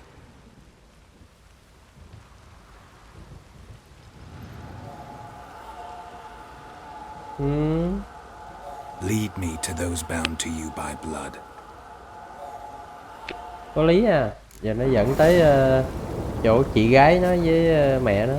Lead me to those bound to you by blood. Có lý à. Giờ nó dẫn tới chỗ chị gái nó với mẹ nó.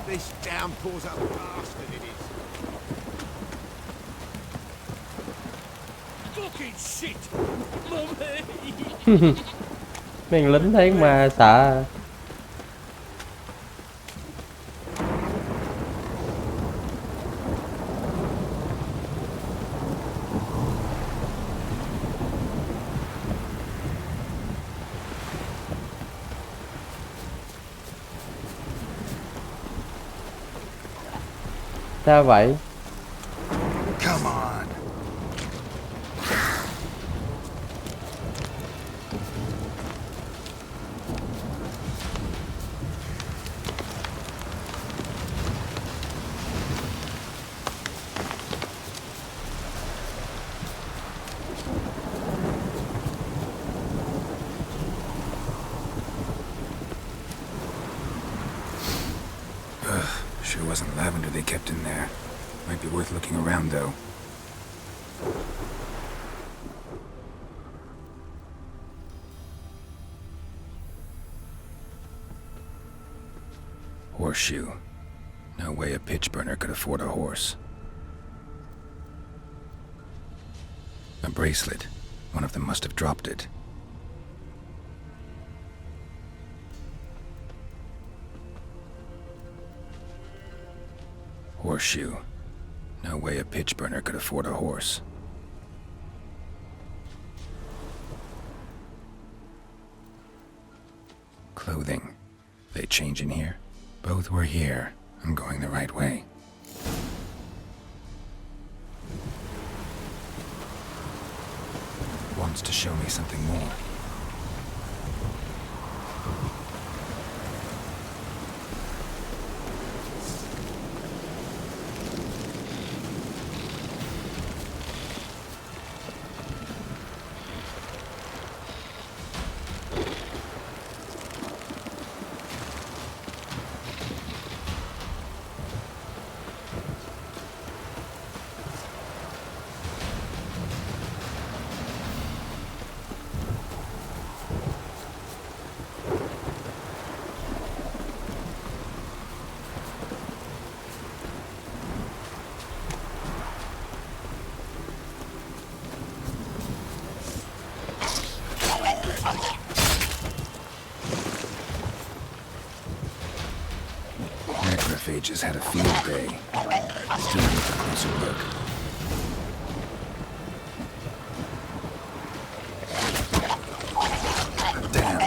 This downpour's a bastard, it is. Fucking shit! Mummy! Mấy thằng lính thấy mà sợ. Sao vậy? Come on. Sure wasn't lavender they kept in there. Might be worth looking around, though. Horseshoe. No way a pitch burner could afford a horse. A bracelet. One of them must have dropped it. Horseshoe. No way a pitch burner could afford a horse. Clothing. They change in here? Both were here. I'm going the right way. Wants to show me something more. Necrophages had a field day. Still need a closer look. Damn.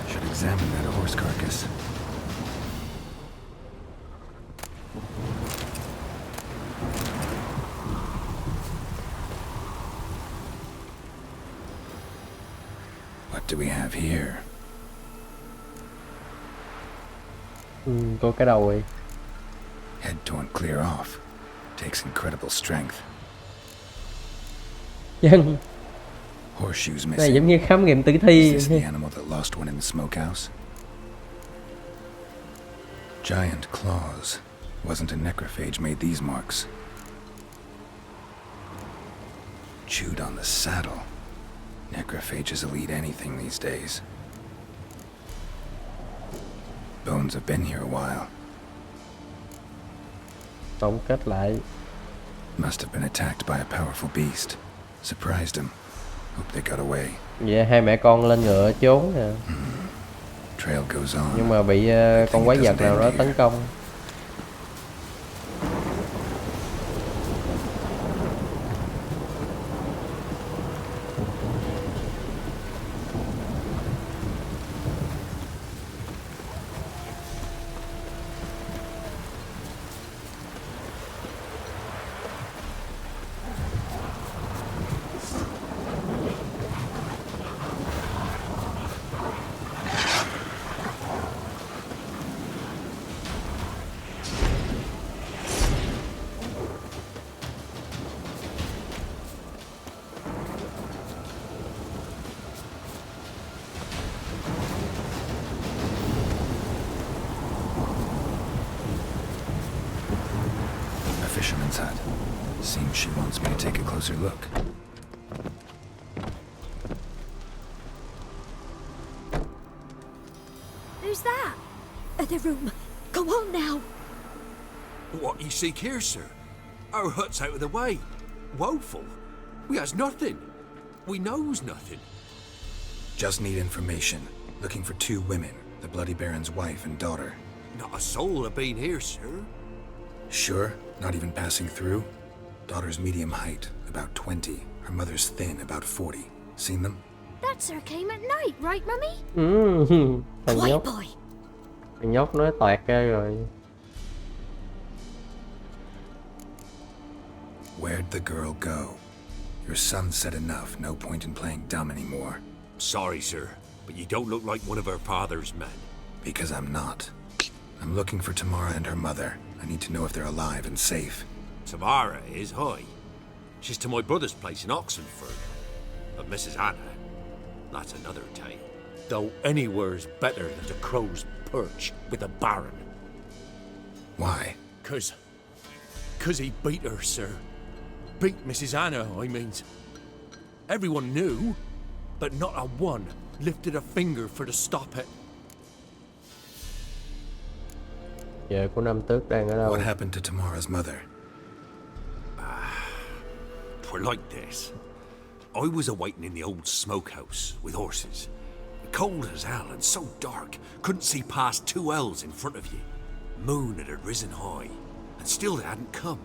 Should examine that horse carcass. What do we have here? Có cái đầu ấy. Head torn clear off. Takes incredible strength. Chân. Horseshoes Này missing. giống như khám nghiệm tử Is thi. this the animal that lost one in the smokehouse? Giant claws. Wasn't a necrophage made these marks. Chewed on the saddle. Necrophages will eat anything these days. Bones have been here a while. Tổng kết lại. Must have been attacked by a powerful beast. Surprised him. Hope they got away. Vậy hai mẹ con lên ngựa trốn nè. Trail goes on. Nhưng mà bị con quái vật nào đó tấn công. Fisherman's hut. Seems she wants me to take a closer look. Who's that? The room. Go on now. What you seek here, sir? Our hut's out of the way. Woeful. We has nothing. We knows nothing. Just need information. Looking for 2 women, the Bloody Baron's wife and daughter. Not a soul have been here, sir. Sure? Not even passing through? Daughter's medium height, about 20. Her mother's thin, about 40. Seen them? That sir came at night, right, Mummy? Thằng Quiet nhóc. boy. Thằng nhóc nói toẹt ra rồi. Where'd the girl go? Your son said enough, no point in playing dumb anymore. Sorry, sir, but you don't look like one of her father's men. Because I'm not. I'm looking for Tamara and her mother. I need to know if they're alive and safe. Tamara is, hi. She's to my brother's place in Oxenford. But Mrs. Anna, that's another tale. Though anywhere's better than the crow's perch with the Baron. Why? 'Cause he beat her, sir. Beat Mrs. Anna, I means. Everyone knew, but not a one lifted a finger for to stop it. Vợ của Nam Tước đang ở đâu? What happened to Tamara's mother? Twere like this. I was awaiting in the old smokehouse with horses. Cold as hell and so dark, couldn't see past 2 ells in front of you. Moon had risen high, and still they hadn't come.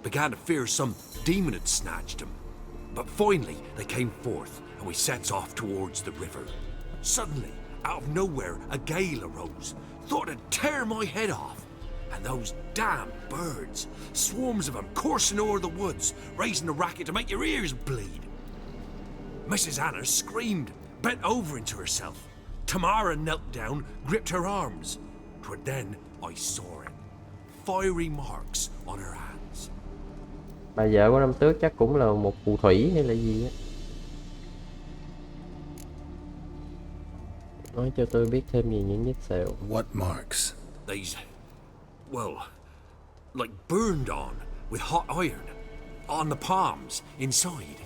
Began to fear some demon had snatched them. But finally they came forth, and we sets off towards the river. Suddenly, out of nowhere, a gale arose. Thought it'd tear my head off. And those damn birds, swarms of them coursing over the woods, raising a racket to make your ears bleed. Mrs. Anna screamed, bent over into herself. Tamara knelt down, gripped her arms. 'Twere then I saw it. Fiery marks on her hands. Bà vợ của Nam Tước chắc cũng là một phù thủy hay là gì á. Nói cho tôi biết thêm về những vết sẹo. What marks? These, well, like burned on with hot iron. On the palms, inside.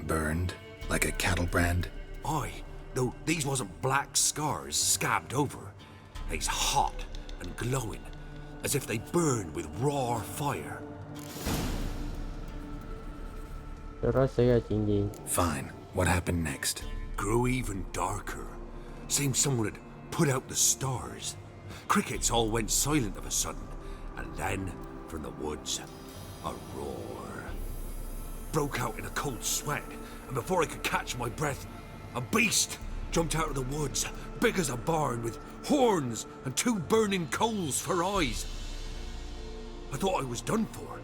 Burned? Like a cattle brand? Aye, though these wasn't black scars scabbed over. They's hot and glowing, as if they burned with raw fire. Sau đó xảy ra chuyện gì? Fine. What happened next? Grew even darker. Seemed someone had put out the stars. Crickets all went silent of a sudden, and then, from the woods, a roar. Broke out in a cold sweat, and before I could catch my breath, a beast jumped out of the woods, big as a barn, with horns and 2 burning coals for eyes. I thought I was done for.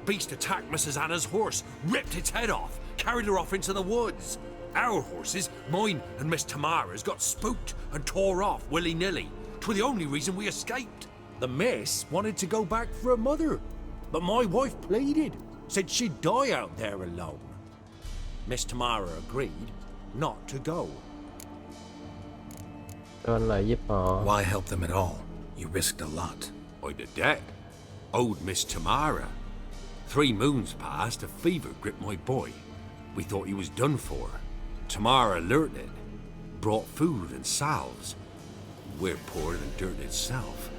Beast attacked Mrs. Anna's horse, ripped its head off, carried her off into the woods. Our horses, mine and Miss Tamara's, got spooked and tore off willy-nilly. 'Twere the only reason we escaped. The miss wanted to go back for her mother, but my wife pleaded, said she'd die out there alone. Miss Tamara agreed not to go. Cho anh lại giúp họ. Why help them at all? You risked a lot. I'd a debt. Owed Miss Tamara. 3 moons passed, a fever gripped my boy. We thought he was done for. Tamara learnt it, brought food and salves. We're poorer than dirt itself.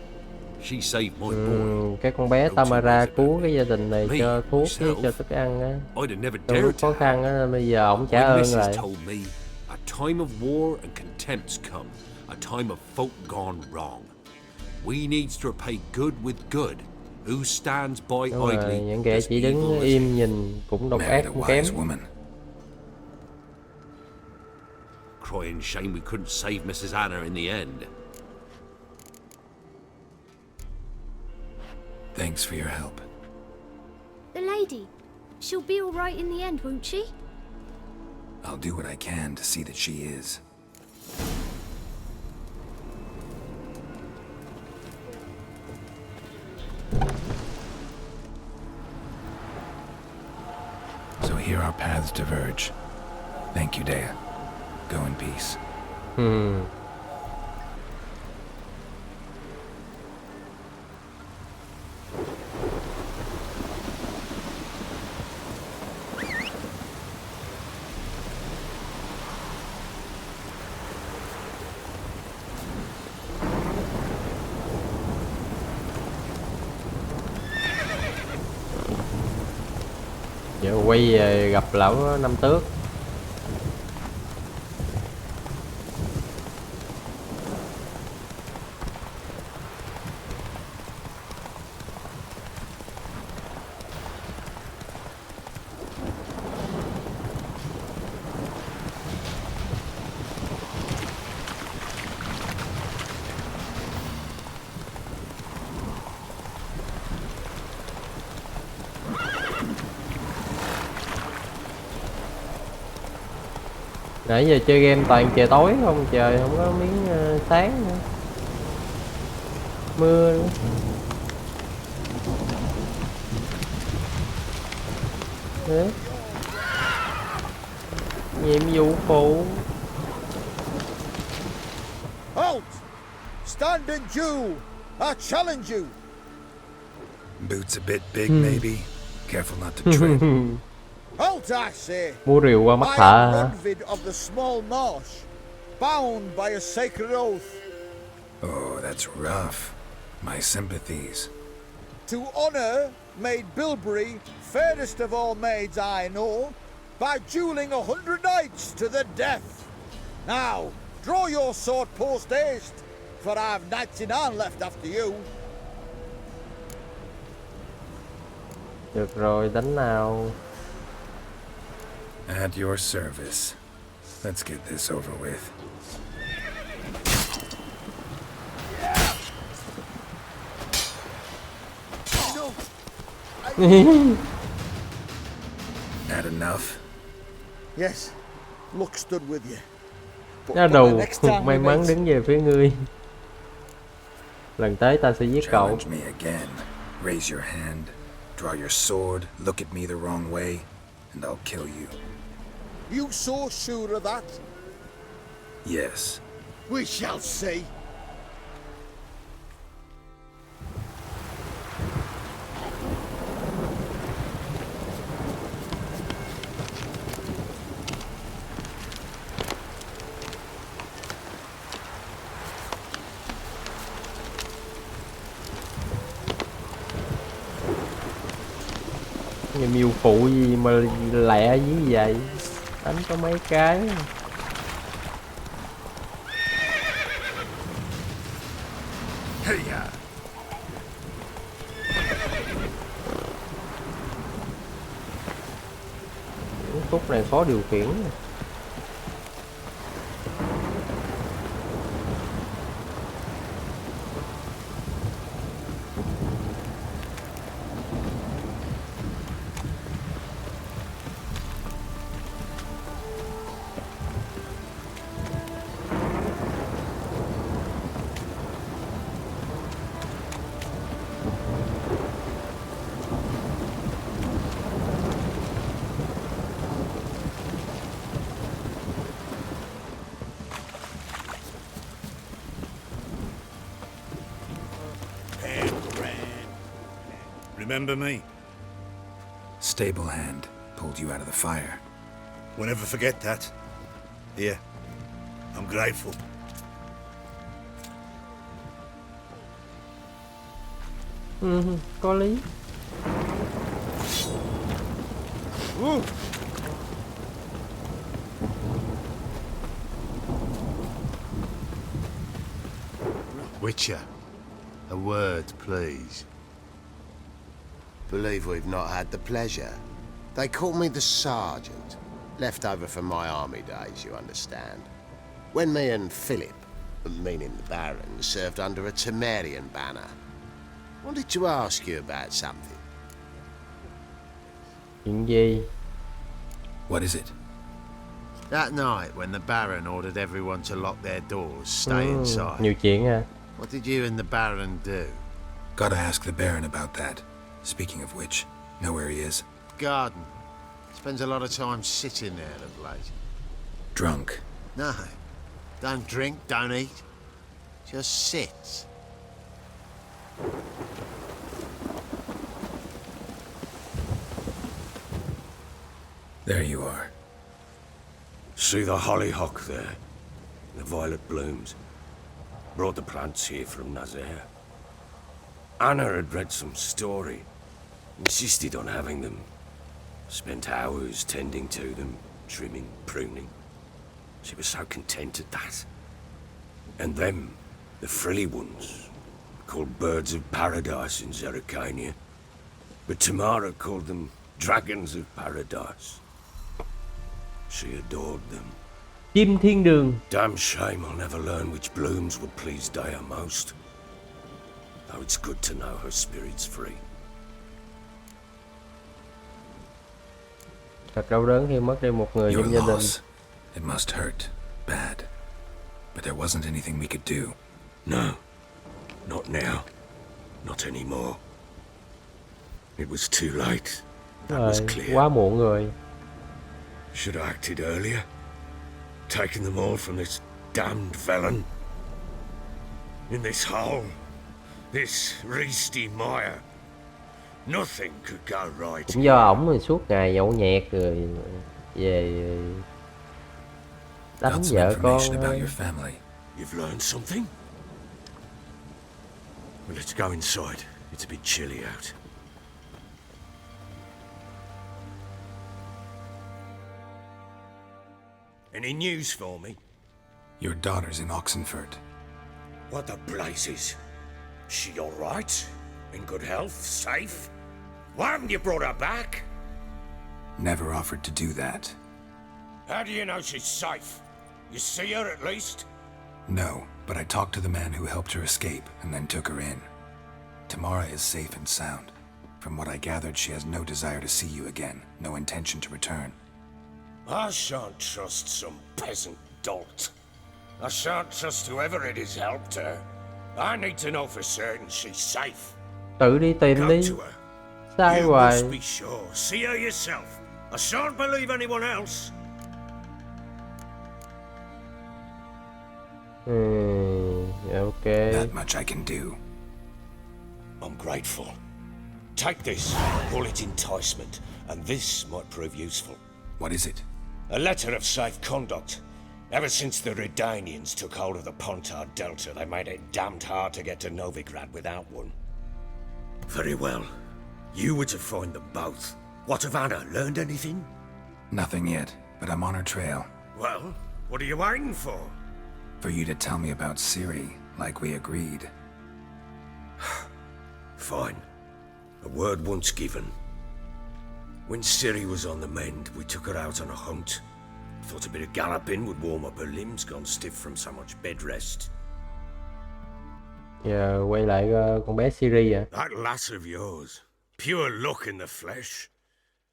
She saved my boy. Cái con bé Tamara cứu cái gia đình này Me, cho thuốc với cho myself, thức ăn á. I'd have never Trong lúc dared khó to. khăn á, bây giờ ổng trả My ơn missus lại. told me a time of war and contempt's come, a time of folk gone wrong. We needs to repay good with good. Who stands by Đúng rồi, idly những kẻ as chỉ đứng evil as im nhìn cũng độc ác Married a không kém. wise woman. crying shame we couldn't save Mrs. Anna in the end. Thanks for your help. The lady, she'll be all right in the end, won't she? I'll do what I can to see that she is. So here our paths diverge. Thank you, Dea. Go in peace. Giờ quay về gặp lão năm tước. Nãy giờ chơi game toàn trời tối không, trời không có miếng sáng nữa. Mưa nữa. Đấy. Nhiệm vụ phụ. Halt! Stand and Jew! I challenge you! Boots a bit big, maybe. Careful not to trip. Halt, I say! Mua rượu qua mắt I thợ am hả? Rodvid of the small marsh, bound by a sacred oath. Oh, that's rough. My sympathies. To honor Maid Bilberry, fairest of all maids I know, by dueling 100 knights to the death. Now, draw your sword post haste, for I've knights in hand left after you. Được rồi, đánh nào. At your service. Let's get this over with. Not enough? Yes, luck stood with you. Nó đủ, may mắn đứng về phía ngươi. Lần tới ta sẽ giết cậu. Challenge me again. Raise your hand. Draw your sword. Look at me the wrong way. And I'll kill you. You so sure of that? Yes. We shall see. Nhiệm vụ phụ gì mà lẹ dữ vậy? Đánh có mấy cái. Khúc này khó điều khiển. Remember me? Stable hand pulled you out of the fire. We'll never forget that. Here, I'm grateful. Có lý. Witcher, a word, please. Believe we've not had the pleasure. They call me the Sergeant. Left over from my army days, you understand. When me and Philip, meaning the Baron, served under a Temerian banner. Wanted to ask you about something. Chuyện gì? What is it? That night when the Baron ordered everyone to lock their doors, stay inside. Nhiều chuyện ha. What did you and the Baron do? Gotta ask the Baron about that. Speaking of which, know where he is? Garden. Spends a lot of time sitting there of late. Drunk. No. Don't drink, don't eat. Just sits. There you are. See the hollyhock there? The violet blooms. Brought the plants here from Nazaire. Anna had read some story. Insisted on having them. Spent hours tending to them, trimming, pruning. She was so content at that. And them, the frilly ones, called birds of paradise in Zerrikania. But Tamara called them dragons of paradise. She adored them. Chim thiên đường. Damn shame I'll never learn which blooms would please Dea most. Though it's good to know her spirit's free. Thật đau đớn khi mất đi một người Your trong gia đình. loss. It must hurt. Bad. But there wasn't anything we could do. No. Not now. Not anymore. It was too late. That was Rồi, clear. quá muộn rồi. Should have acted earlier. Taken them all from this damned felon. In this hole. This reesty mire. Nothing could go right. Cũng do ổng rồi suốt ngày nhậu nhẹt rồi về đánh Got some vợ con. information about your family. You've learned something? Well, let's go inside. It's a bit chilly out. Any news for me? Your daughter's in Oxenfurt. What the blazes? She all right? In good health? Safe? Why haven't you brought her back? Never offered to do that. How do you know she's safe? You see her at least? No, but I talked to the man who helped her escape and then took her in. Tamara is safe and sound. From what I gathered, she has no desire to see you again, no intention to return. I shan't trust some peasant dolt. I shan't trust whoever it is helped her. I need to know for certain she's safe. Tự đi tìm Go đi. to her. Sai You hoài. must be sure. See her yourself. I shan't believe anyone else. Ok. That much I can do. I'm grateful. Take this, call it enticement, and this might prove useful. What is it? A letter of safe conduct. Ever since the Redanians took hold of the Pontard Delta, they made it damned hard to get to Novigrad without one. Very well. You were to find them both. What of Anna? Learned anything? Nothing yet, but I'm on her trail. Well, what are you waiting for? For you to tell me about Ciri, like we agreed. Fine. A word once given. When Ciri was on the mend, we took her out on a hunt. Thought a bit of galloping would warm up her limbs, gone stiff from so much bed rest. Giờ quay lại con bé Siri à. That lass of yours, pure luck in the flesh.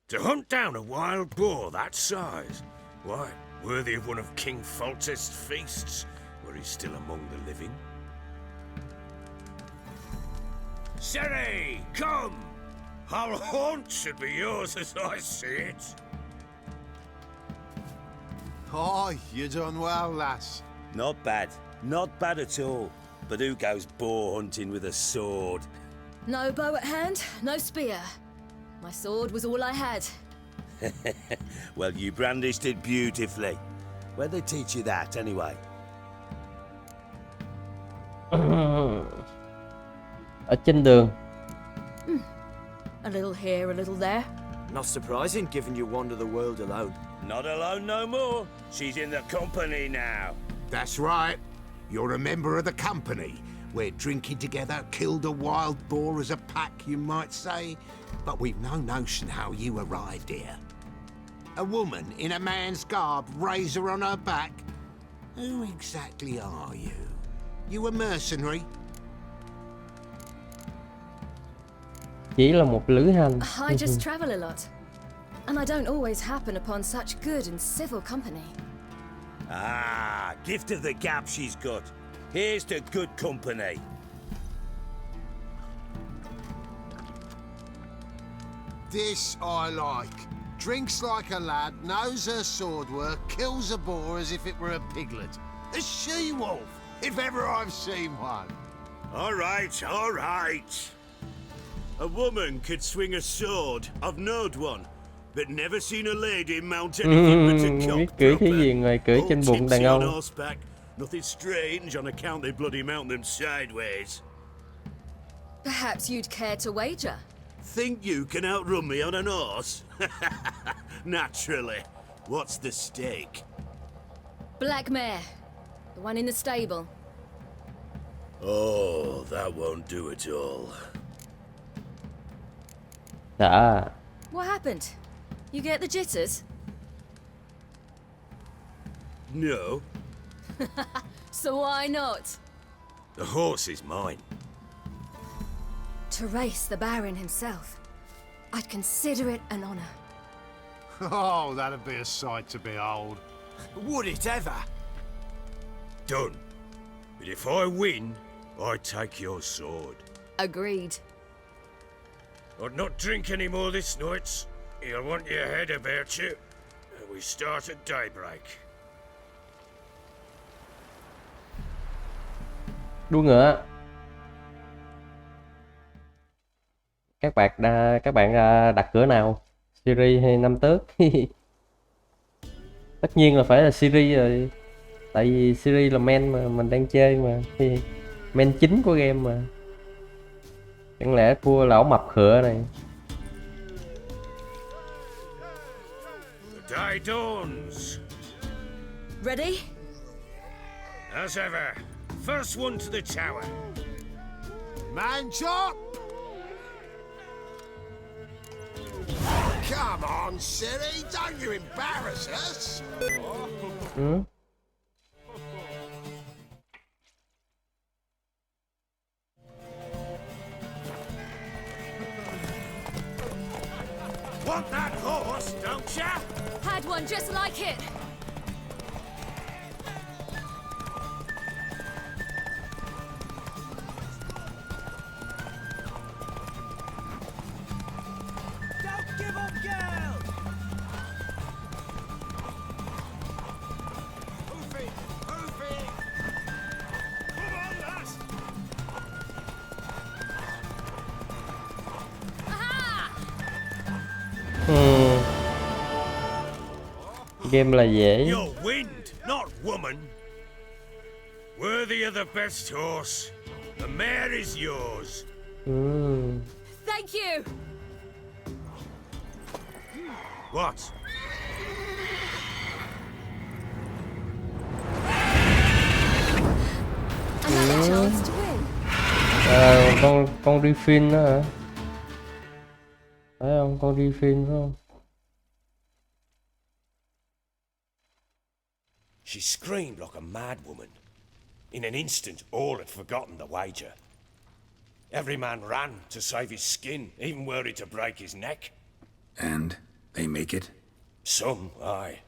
To hunt down a wild boar that size, why, worthy of one of King Foltest's feasts, where he's still among the living. Ciri, come! Our haunt should be yours as I see it. Oh, you done well, lass. Not bad. Not bad at all. But who goes boar hunting with a sword? No bow at hand, no spear. My sword was all I had. Well, you brandished it beautifully. Where'd they teach you that, anyway? Ở trên đường. A little here, a little there. Not surprising, given you wander the world alone. Not alone no more. She's in the company now. That's right. You're a member of the company. We're drinking together, killed a wild boar as a pack, you might say. But we've no notion how you arrived here. A woman in a man's garb, razor on her back. Who exactly are you? You a mercenary? Chỉ là một lữ hành. I just travel a lot. And I don't always happen upon such good and civil company. Ah, gift of the gab she's got. Here's to good company. This I like. Drinks like a lad, knows her sword work, kills a boar as if it were a piglet. A she-wolf, if ever I've seen one. All right, all right. A woman could swing a sword. I've knowed one, but never seen a lady mount anything but a Biết cock cưỡi cái proper. gì ngoài cưỡi trên bụng đàn Tipsy on ông. horseback. Nothing strange on account they bloody mount them sideways. Perhaps you'd care to wager? Think you can outrun me on an horse? Naturally. What's the stake? Black mare. The one in the stable. Oh, that won't do at all. Dạ. What happened? You get the jitters? No, So why not? the horse is mine. To race the Baron himself. I'd consider it an honor. Oh, that'd be a sight to behold. Would it ever? Done. But if I win, I take your sword. Agreed. I'd not drink any more this night. You'll want your head about you. And we start at daybreak. Đua ngựa. Các bạn đặt cửa nào? Series hay năm tước? Tất nhiên là phải là series rồi. Tại vì series là main mà mình đang chơi mà. Main chính của game mà. Chẳng lẽ thua lão mập khựa này? The day dawns. Ready? As ever, first one to the tower. Man chop! Come on, silly, don't you embarrass us! Ừ. Want that horse, don't ya? Had one just like it. Don't give up, girl! Hoof it! Hoof it! Come on, lass! Game là dễ. You're wind, not woman. Worthy of the best horse. The mare is yours. Thank you. What? Another chance to win. À, con Griffin đó hả? Phải không? Con Griffin phải không? She screamed like a mad woman. In an instant, all had forgotten the wager. Every man ran to save his skin, even were it to break his neck. And they make it? Some, aye.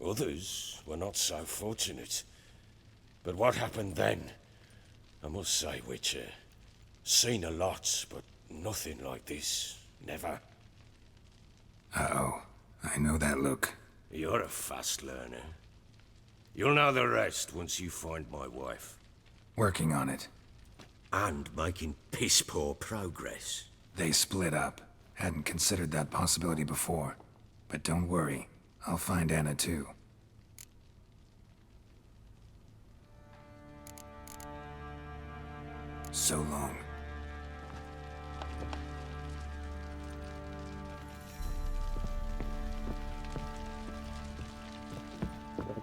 Others were not so fortunate. But what happened then? I must say, Witcher, seen a lot, but nothing like this. Never. Uh-oh. I know that look. You're a fast learner. You'll know the rest once you find my wife. Working on it. And making piss-poor progress. They split up. Hadn't considered that possibility before. But don't worry. I'll find Anna too. So long.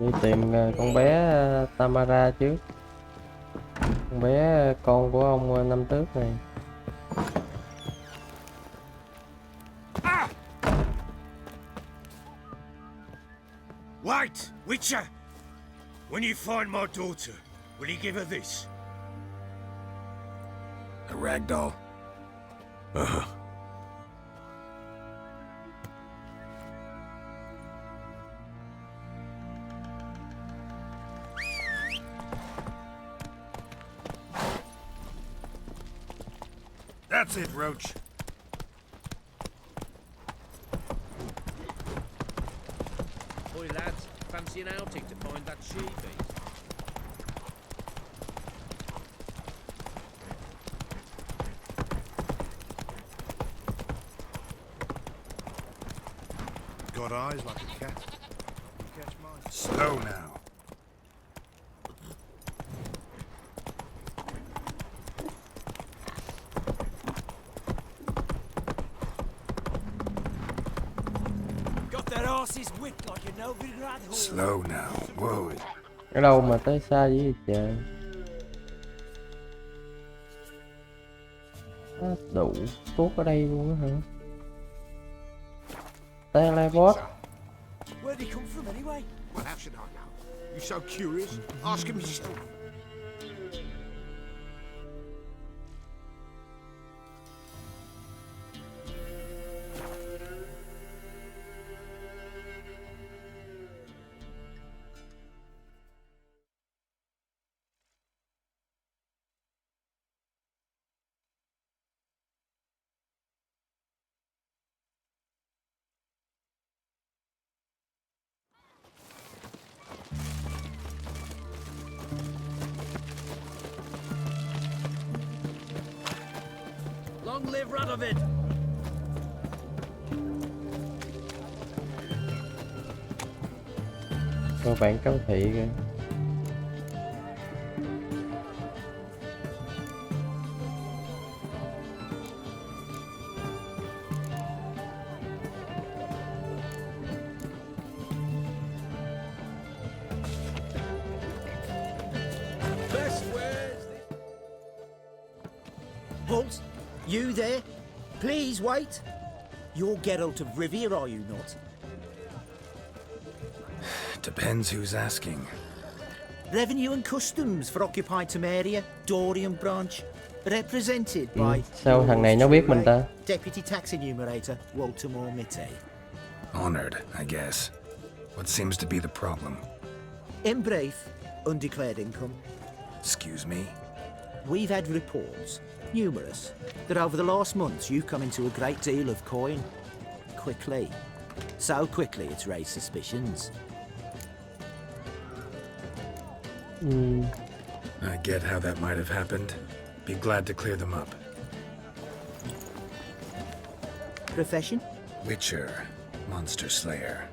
Đi tìm con bé Tamara trước. Con bé con của ông Năm Tước này. Wait, Witcher! When you find my daughter, will you give her this? A ragdoll. Uh-huh. That's it, Roach. Boy, lads, fancy an outing to find that she-beast? Got eyes like a cat. You catch mine. Slow now. Got their asses whipped like a Novigrad horse. Slow now. Whoa. Ở đâu mà tới xa dữ vậy trời. Đủ tốt ở đây luôn á hả? Teleport. Where'd he come from anyway? Well, how should I know? You so curious? Ask him yourself. Long live Radovid! Các bạn cáo thị kìa. Halt! You there? Please wait. You're Geralt of Rivia, are you not? Depends who's asking. Revenue and Customs for occupied Temeria, Dorian branch, represented by... Sao thằng này nó biết mình ta? Deputy Tax Enumerator, Walter Mitte. Honored, I guess. What seems to be the problem? In brief, undeclared income. Excuse me? We've had reports, numerous, that over the last months you've come into a great deal of coin. Quickly. So quickly it's raised suspicions. I get how that might have happened. Be glad to clear them up. Profession? Witcher. Monster Slayer.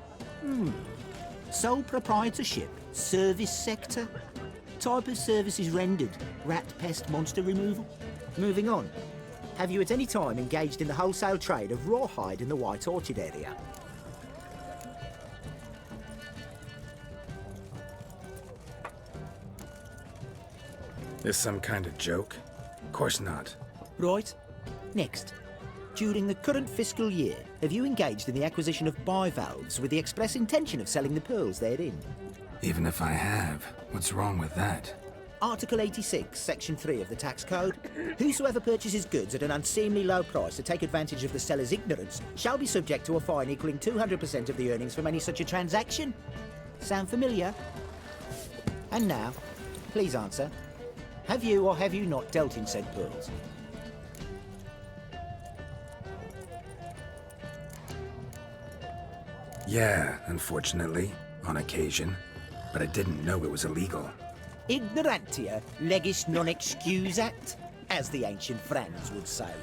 Sole proprietorship? Service sector? Type of services rendered? Rat, pest, monster removal? Moving on. Have you at any time engaged in the wholesale trade of rawhide in the White Orchard area? This some kind of joke? Of course not. Right. Next. During the current fiscal year, have you engaged in the acquisition of bivalves with the express intention of selling the pearls therein? Even if I have, what's wrong with that? Article 86, Section 3 of the Tax Code. Whosoever purchases goods at an unseemly low price to take advantage of the seller's ignorance shall be subject to a fine equaling 200% of the earnings from any such a transaction. Sound familiar? And now, please answer. Have you or have you not dealt in said pearls? Yeah, unfortunately, on occasion. But I didn't know it was illegal. Ignorantia legis non excusat, as the ancient Franz would say.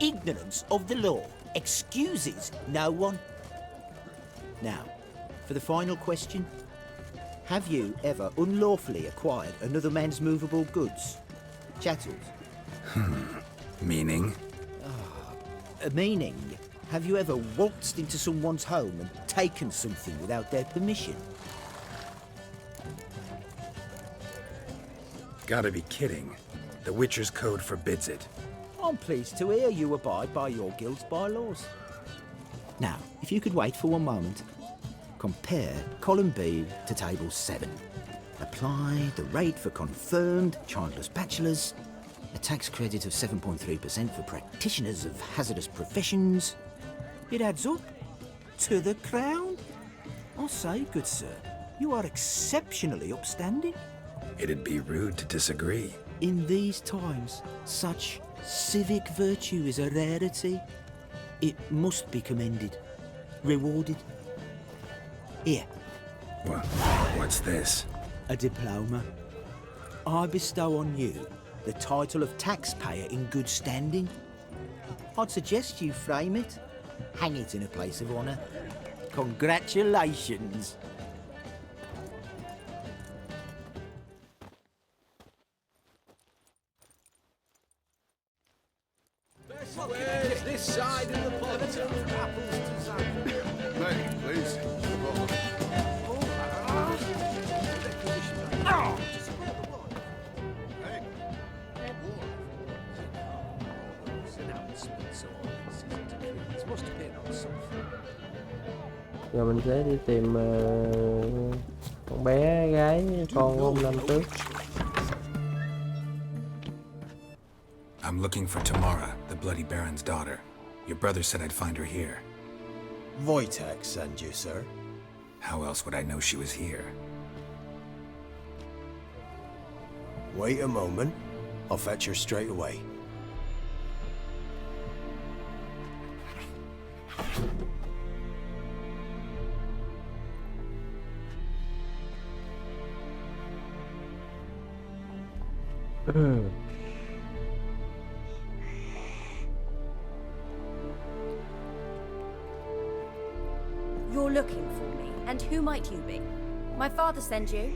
Ignorance of the law excuses no one. Now, for the final question. Have you ever unlawfully acquired another man's movable goods? Chattels? Meaning? Meaning, have you ever waltzed into someone's home and taken something without their permission? Gotta be kidding. The Witcher's code forbids it. I'm pleased to hear you abide by your guild's bylaws. Now, if you could wait for one moment, compare column B to table 7. Apply the rate for confirmed childless bachelors, a tax credit of 7.3% for practitioners of hazardous professions. It adds up to the crown. I say, good sir, you are exceptionally upstanding. It'd be rude to disagree. In these times, such civic virtue is a rarity. It must be commended, rewarded. Here. What's this? A diploma. I bestow on you the title of taxpayer in good standing. I'd suggest you frame it, hang it in a place of honour. Congratulations. Where's this side of the pond? Mate, please. Giờ mình sẽ đi tìm con bé gái con ông năm trước. I'm looking for Tamara, the Bloody Baron's daughter. Your brother said I'd find her here. Wojtek sent you, sir. How else would I know she was here? Wait a moment. I'll fetch her straight away. You're looking for me, and who might you be? My father sent you?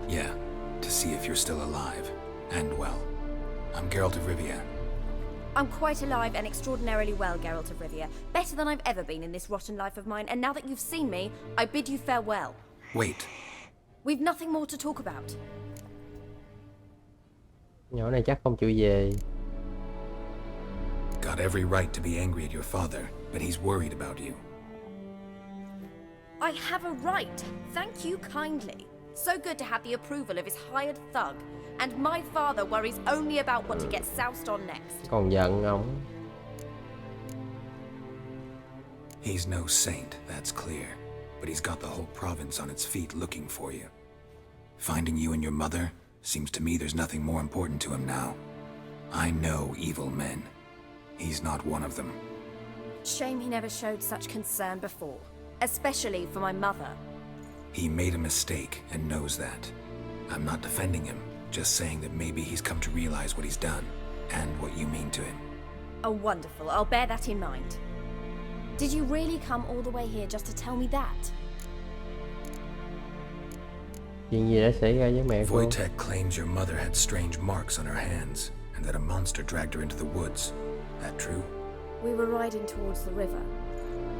Yeah, to see if you're still alive and well. I'm Geralt of Rivia. I'm quite alive and extraordinarily well, Geralt of Rivia. Better than I've ever been in this rotten life of mine, and now that you've seen me, I bid you farewell. Wait. We've nothing more to talk about. Nhỏ này chắc không chịu về. Got every right to be angry at your father, but he's worried about you. I have a right. Thank you kindly. So good to have the approval of his hired thug. And my father worries only about what to get soused on next. Còn giận ông. He's no saint, that's clear. But he's got the whole province on its feet looking for you. Finding you and your mother, seems to me there's nothing more important to him now. I know evil men. He's not one of them. Shame he never showed such concern before. Especially for my mother. He made a mistake and knows that. I'm not defending him, just saying that maybe he's come to realize what he's done and what you mean to him. Oh, wonderful. I'll bear that in mind. Did you really come all the way here just to tell me that? Chuyện gì đã xảy ra với mẹ cô? Wojtek claims your mother had strange marks on her hands and that a monster dragged her into the woods. That true? We were riding towards the river.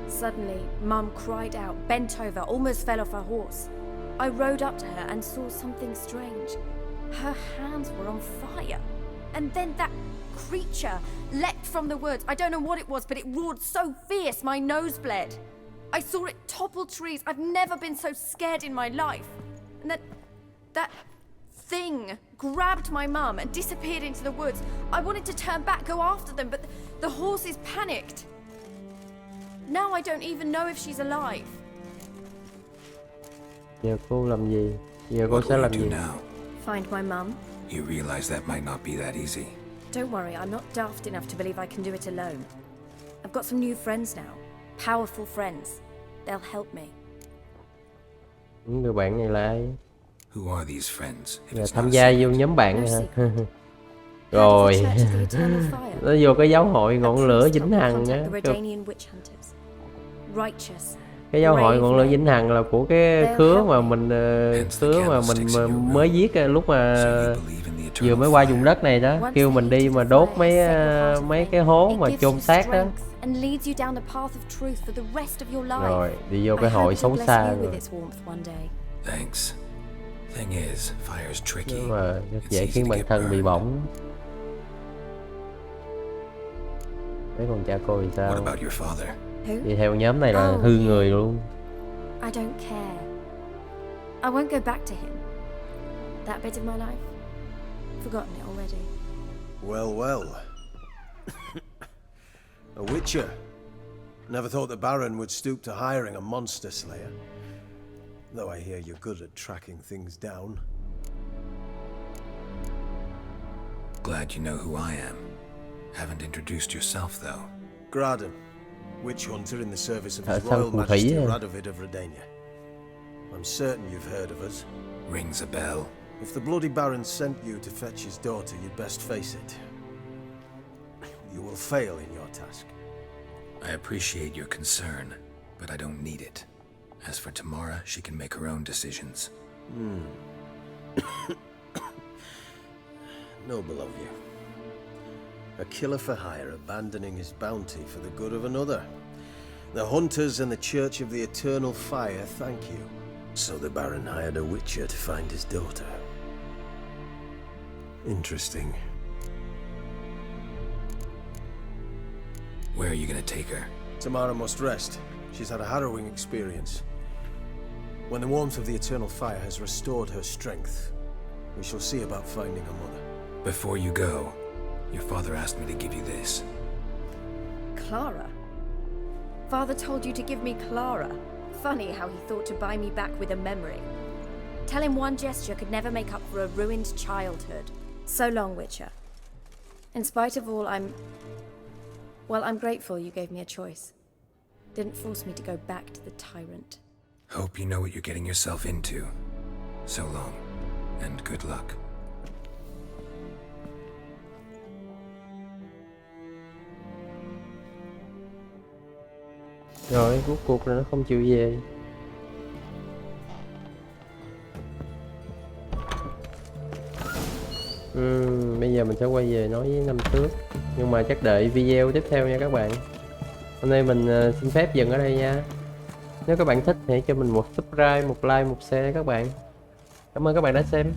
Suddenly, Mum cried out, bent over, almost fell off her horse. I rode up to her and saw something strange. Her hands were on fire. And then that creature leapt from the woods. I don't know what it was, but it roared so fierce my nose bled. I saw it topple trees. I've never been so scared in my life. And that thing grabbed my mum and disappeared into the woods. I wanted to turn back, go after them, but the horses panicked. Now I don't even know if she's alive. Giờ cô làm gì? Giờ cô sẽ làm gì? Find my mum. You realize that might not be that easy. Don't worry, I'm not daft enough to believe I can do it alone. I've got some new friends now. Powerful friends. They'll help me. Những người bạn này là ai? Who are these friends? Giờ tham gia vô nhóm bạn này hả? Rồi. Nó vô cái giáo hội ngọn lửa vĩnh hằng á. Cái giáo hội ngọn lửa vĩnh hằng là của cái khứa mà mình mới giết lúc mà vừa mới qua vùng đất này đó, kêu mình đi mà đốt mấy cái hố mà chôn xác đó. Rồi đi vô cái hội xấu xa rồi. Thanks. Thing is, fire's tricky. Nhưng mà rất It's dễ easy khiến to bản get thân bị burned. bỏng. Thế còn cha cô thì What sao? about your father? Who? Đi theo nhóm này là Oh, hư người luôn. I don't care. I won't go back to him. That bit of my life, forgotten it already. Well, well. A Witcher. Never thought the Baron would stoop to hiring a monster slayer. Though I hear you're good at tracking things down. Glad you know who I am. Haven't introduced yourself, though. Graden, witch hunter in the service of Tại His sao Royal phù Majesty thủy à? Radovid of Redania. I'm certain you've heard of us. Rings a bell. If the Bloody Baron sent you to fetch his daughter, you'd best face it. You will fail in your task. I appreciate your concern, but I don't need it. As for Tamara, she can make her own decisions. Noble of you. A killer for hire abandoning his bounty for the good of another. The hunters and the Church of the Eternal Fire thank you. So the Baron hired a Witcher to find his daughter. Interesting. Where are you gonna take her? Tamara must rest. She's had a harrowing experience. When the warmth of the Eternal Fire has restored her strength, we shall see about finding her mother. Before you go, your father asked me to give you this. Clara? Father told you to give me Clara. Funny how he thought to buy me back with a memory. Tell him one gesture could never make up for a ruined childhood. So long, Witcher. In spite of all, I'm grateful you gave me a choice. Didn't force me to go back to the tyrant. Hope you know what you're getting yourself into. So long, and good luck. Rồi rốt cuộc là nó không chịu về. Bây giờ mình sẽ quay về nói với năm trước. Nhưng mà chắc đợi video tiếp theo nha các bạn. Hôm nay mình xin phép dừng ở đây nha. Nếu các bạn thích hãy cho mình một subscribe, một like, một share các bạn. Cảm ơn các bạn đã xem.